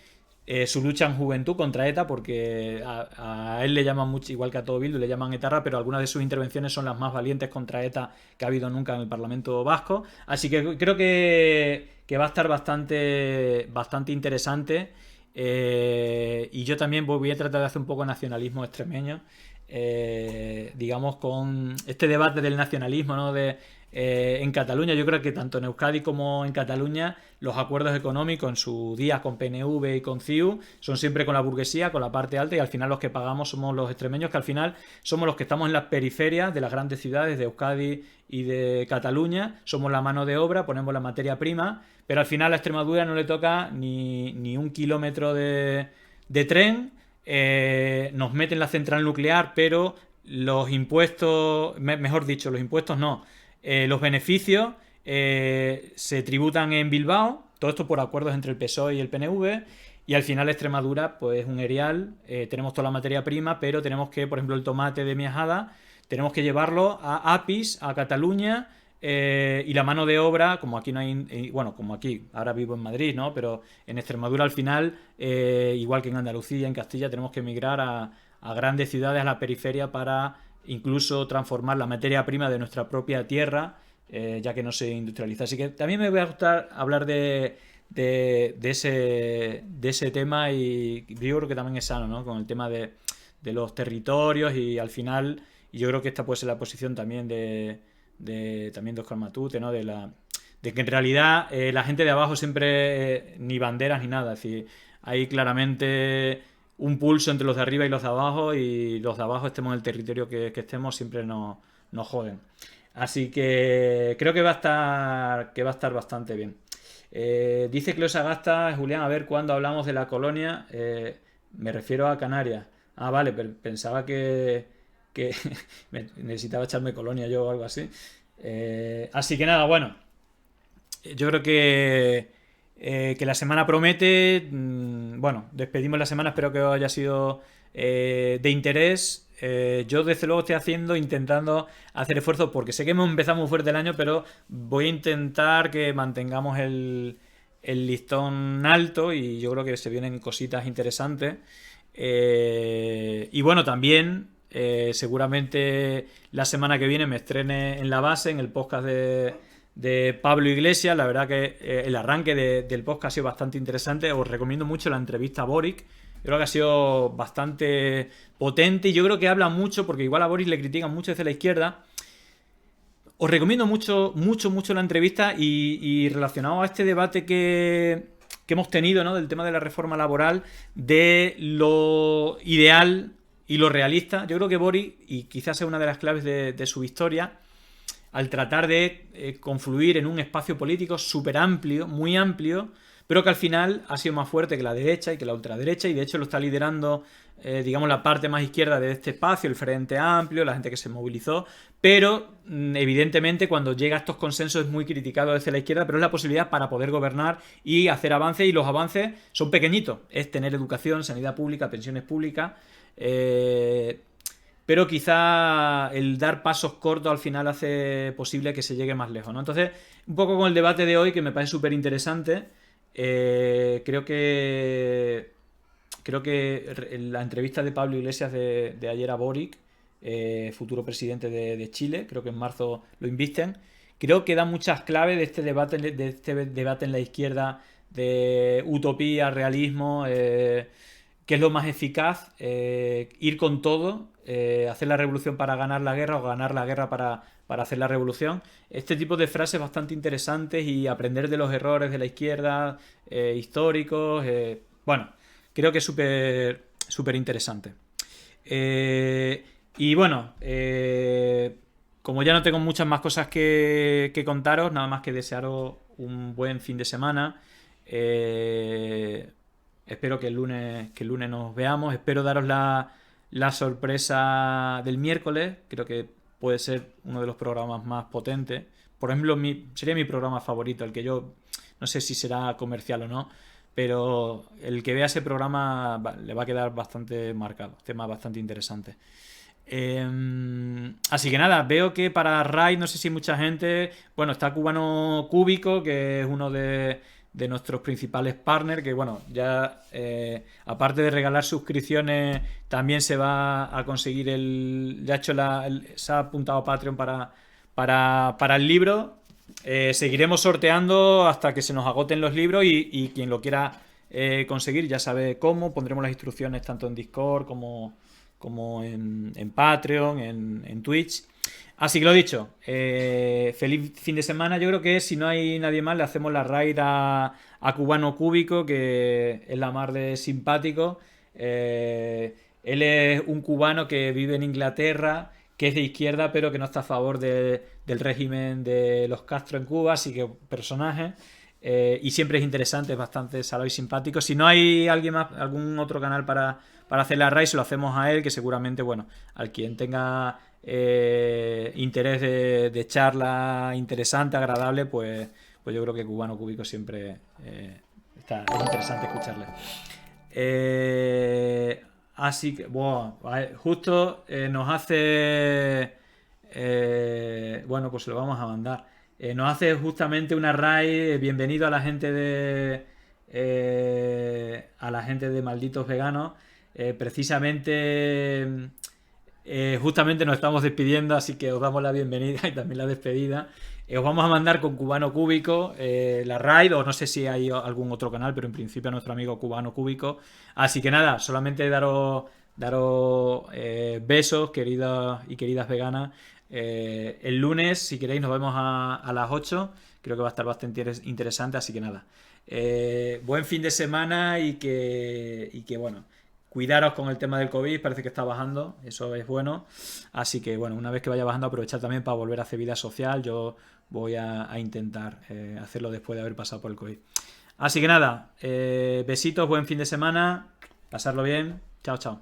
Su lucha en juventud contra ETA, porque a él le llaman mucho, igual que a todo Bildu, le llaman etarra, pero algunas de sus intervenciones son las más valientes contra ETA que ha habido nunca en el Parlamento vasco. Así que creo que va a estar bastante interesante. Y yo también voy a tratar de hacer un poco de nacionalismo extremeño, digamos, con este debate del nacionalismo, ¿no? En Cataluña, yo creo que tanto en Euskadi como en Cataluña los acuerdos económicos en su día con PNV y con CiU son siempre con la burguesía, con la parte alta, y al final los que pagamos somos los extremeños, que al final somos los que estamos en las periferias de las grandes ciudades de Euskadi y de Cataluña, somos la mano de obra, ponemos la materia prima, pero al final a Extremadura no le toca ni un kilómetro de tren, nos meten la central nuclear, pero los impuestos, mejor dicho, los impuestos no, los beneficios se tributan en Bilbao, todo esto por acuerdos entre el PSOE y el PNV, y al final Extremadura pues es un erial, tenemos toda la materia prima, pero tenemos que, por ejemplo, el tomate de Miajada, tenemos que llevarlo a APIS, a Cataluña, y la mano de obra, como aquí no hay, bueno, como aquí, ahora vivo en Madrid, ¿no? Pero en Extremadura al final, igual que en Andalucía, en Castilla, tenemos que emigrar a grandes ciudades, a la periferia, para incluso transformar la materia prima de nuestra propia tierra, ya que no se industrializa. Así que también me va a gustar hablar de ese tema, y yo creo que también es sano, ¿no? Con el tema de los territorios, y al final, y yo creo que esta puede ser la posición también también de Óscar Matute, ¿no? De que en realidad la gente de abajo siempre ni banderas ni nada, es decir, hay claramente un pulso entre los de arriba y los de abajo, y los de abajo, estemos en el territorio que estemos, siempre nos joden. Así que creo que va a estar bastante bien. Dice Cleo Sagasta, Julián, a ver cuándo hablamos de la colonia. Me refiero a Canarias. Ah, vale, pero pensaba que necesitaba echarme colonia yo o algo así. Así que nada, bueno. Yo creo que la semana promete. Bueno, despedimos la semana, espero que os haya sido de interés. Yo desde luego estoy intentando hacer esfuerzos, porque sé que hemos empezado muy fuerte el año, pero voy a intentar que mantengamos el listón alto, y yo creo que se vienen cositas interesantes. Y bueno, también seguramente la semana que viene me estrene en la base, en el podcast de Pablo Iglesias. La verdad que el arranque del podcast ha sido bastante interesante. Os recomiendo mucho la entrevista a Boric. Yo creo que ha sido bastante potente y yo creo que habla mucho, porque igual a Boric le critican mucho desde la izquierda. Os recomiendo mucho la entrevista y relacionado a este debate que hemos tenido, ¿no? Del tema de la reforma laboral, de lo ideal y lo realista. Yo creo que Boric, y quizás sea una de las claves de su victoria, al tratar de confluir en un espacio político súper amplio, muy amplio, pero que al final ha sido más fuerte que la derecha y que la ultraderecha, y de hecho lo está liderando, digamos, la parte más izquierda de este espacio, el Frente Amplio, la gente que se movilizó, pero evidentemente cuando llega a estos consensos es muy criticado desde la izquierda, pero es la posibilidad para poder gobernar y hacer avances, y los avances son pequeñitos, es tener educación, sanidad pública, pensiones públicas, pero quizá el dar pasos cortos al final hace posible que se llegue más lejos, ¿no? Entonces, un poco con el debate de hoy, que me parece súper interesante. Creo que la entrevista de Pablo Iglesias de ayer a Boric, futuro presidente de Chile, creo que en marzo lo invisten, creo que da muchas claves de este debate en la izquierda, de utopía, realismo, qué es lo más eficaz, ir con todo, hacer la revolución para ganar la guerra o ganar la guerra para hacer la revolución. Este tipo de frases bastante interesantes, y aprender de los errores de la izquierda, históricos. Bueno, creo que es súper interesante. Y bueno, como ya no tengo muchas más cosas que contaros, nada más que desearos un buen fin de semana. Espero que el lunes nos veamos. Espero daros la sorpresa del miércoles. Creo que puede ser uno de los programas más potentes. Por ejemplo, sería mi programa favorito, el que yo no sé si será comercial o no, pero el que vea ese programa le va a quedar bastante marcado. Temas bastante interesantes. Así que nada, veo que para Raid, no sé si mucha gente. Bueno, está Cubano Cúbico, que es uno de nuestros principales partners, que bueno, ya aparte de regalar suscripciones, también se va a conseguir ya ha hecho se ha apuntado a Patreon para el libro. Seguiremos sorteando hasta que se nos agoten los libros, y quien lo quiera conseguir ya sabe cómo. Pondremos las instrucciones tanto en Discord como en Patreon, en Twitch. Así que lo dicho, feliz fin de semana. Yo creo que si no hay nadie más, le hacemos la raid a Cubano Cúbico, que es la mar de simpático. Él es un cubano que vive en Inglaterra, que es de izquierda, pero que no está a favor del régimen de los Castro en Cuba, así que personaje. Y siempre es interesante, es bastante salado y simpático. Si no hay alguien más, algún otro canal para hacer la raid, se lo hacemos a él, que seguramente, bueno, al quien tenga interés de charla interesante, agradable, pues yo creo que Cubano Cúbico siempre es interesante escucharle. Así que, bueno, justo nos hace... bueno, pues se lo vamos a mandar. Nos hace justamente una raid. Bienvenido a la gente de Malditos Veganos. Precisamente... justamente nos estamos despidiendo, así que os damos la bienvenida y también la despedida. Os vamos a mandar con Cubano Cúbico la raid, o no sé si hay algún otro canal, pero en principio a nuestro amigo Cubano Cúbico. Así que nada, solamente daros besos, queridos y queridas veganas. El lunes, si queréis, nos vemos a las 8. Creo que va a estar bastante interesante, así que nada. Buen fin de semana, y que bueno, cuidaros con el tema del COVID, parece que está bajando, eso es bueno. Así que bueno, una vez que vaya bajando, aprovechar también para volver a hacer vida social. Yo voy a intentar hacerlo después de haber pasado por el COVID. Así que nada, besitos, buen fin de semana, pasarlo bien, chao, chao.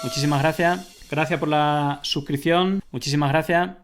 Muchísimas gracias por la suscripción, muchísimas gracias.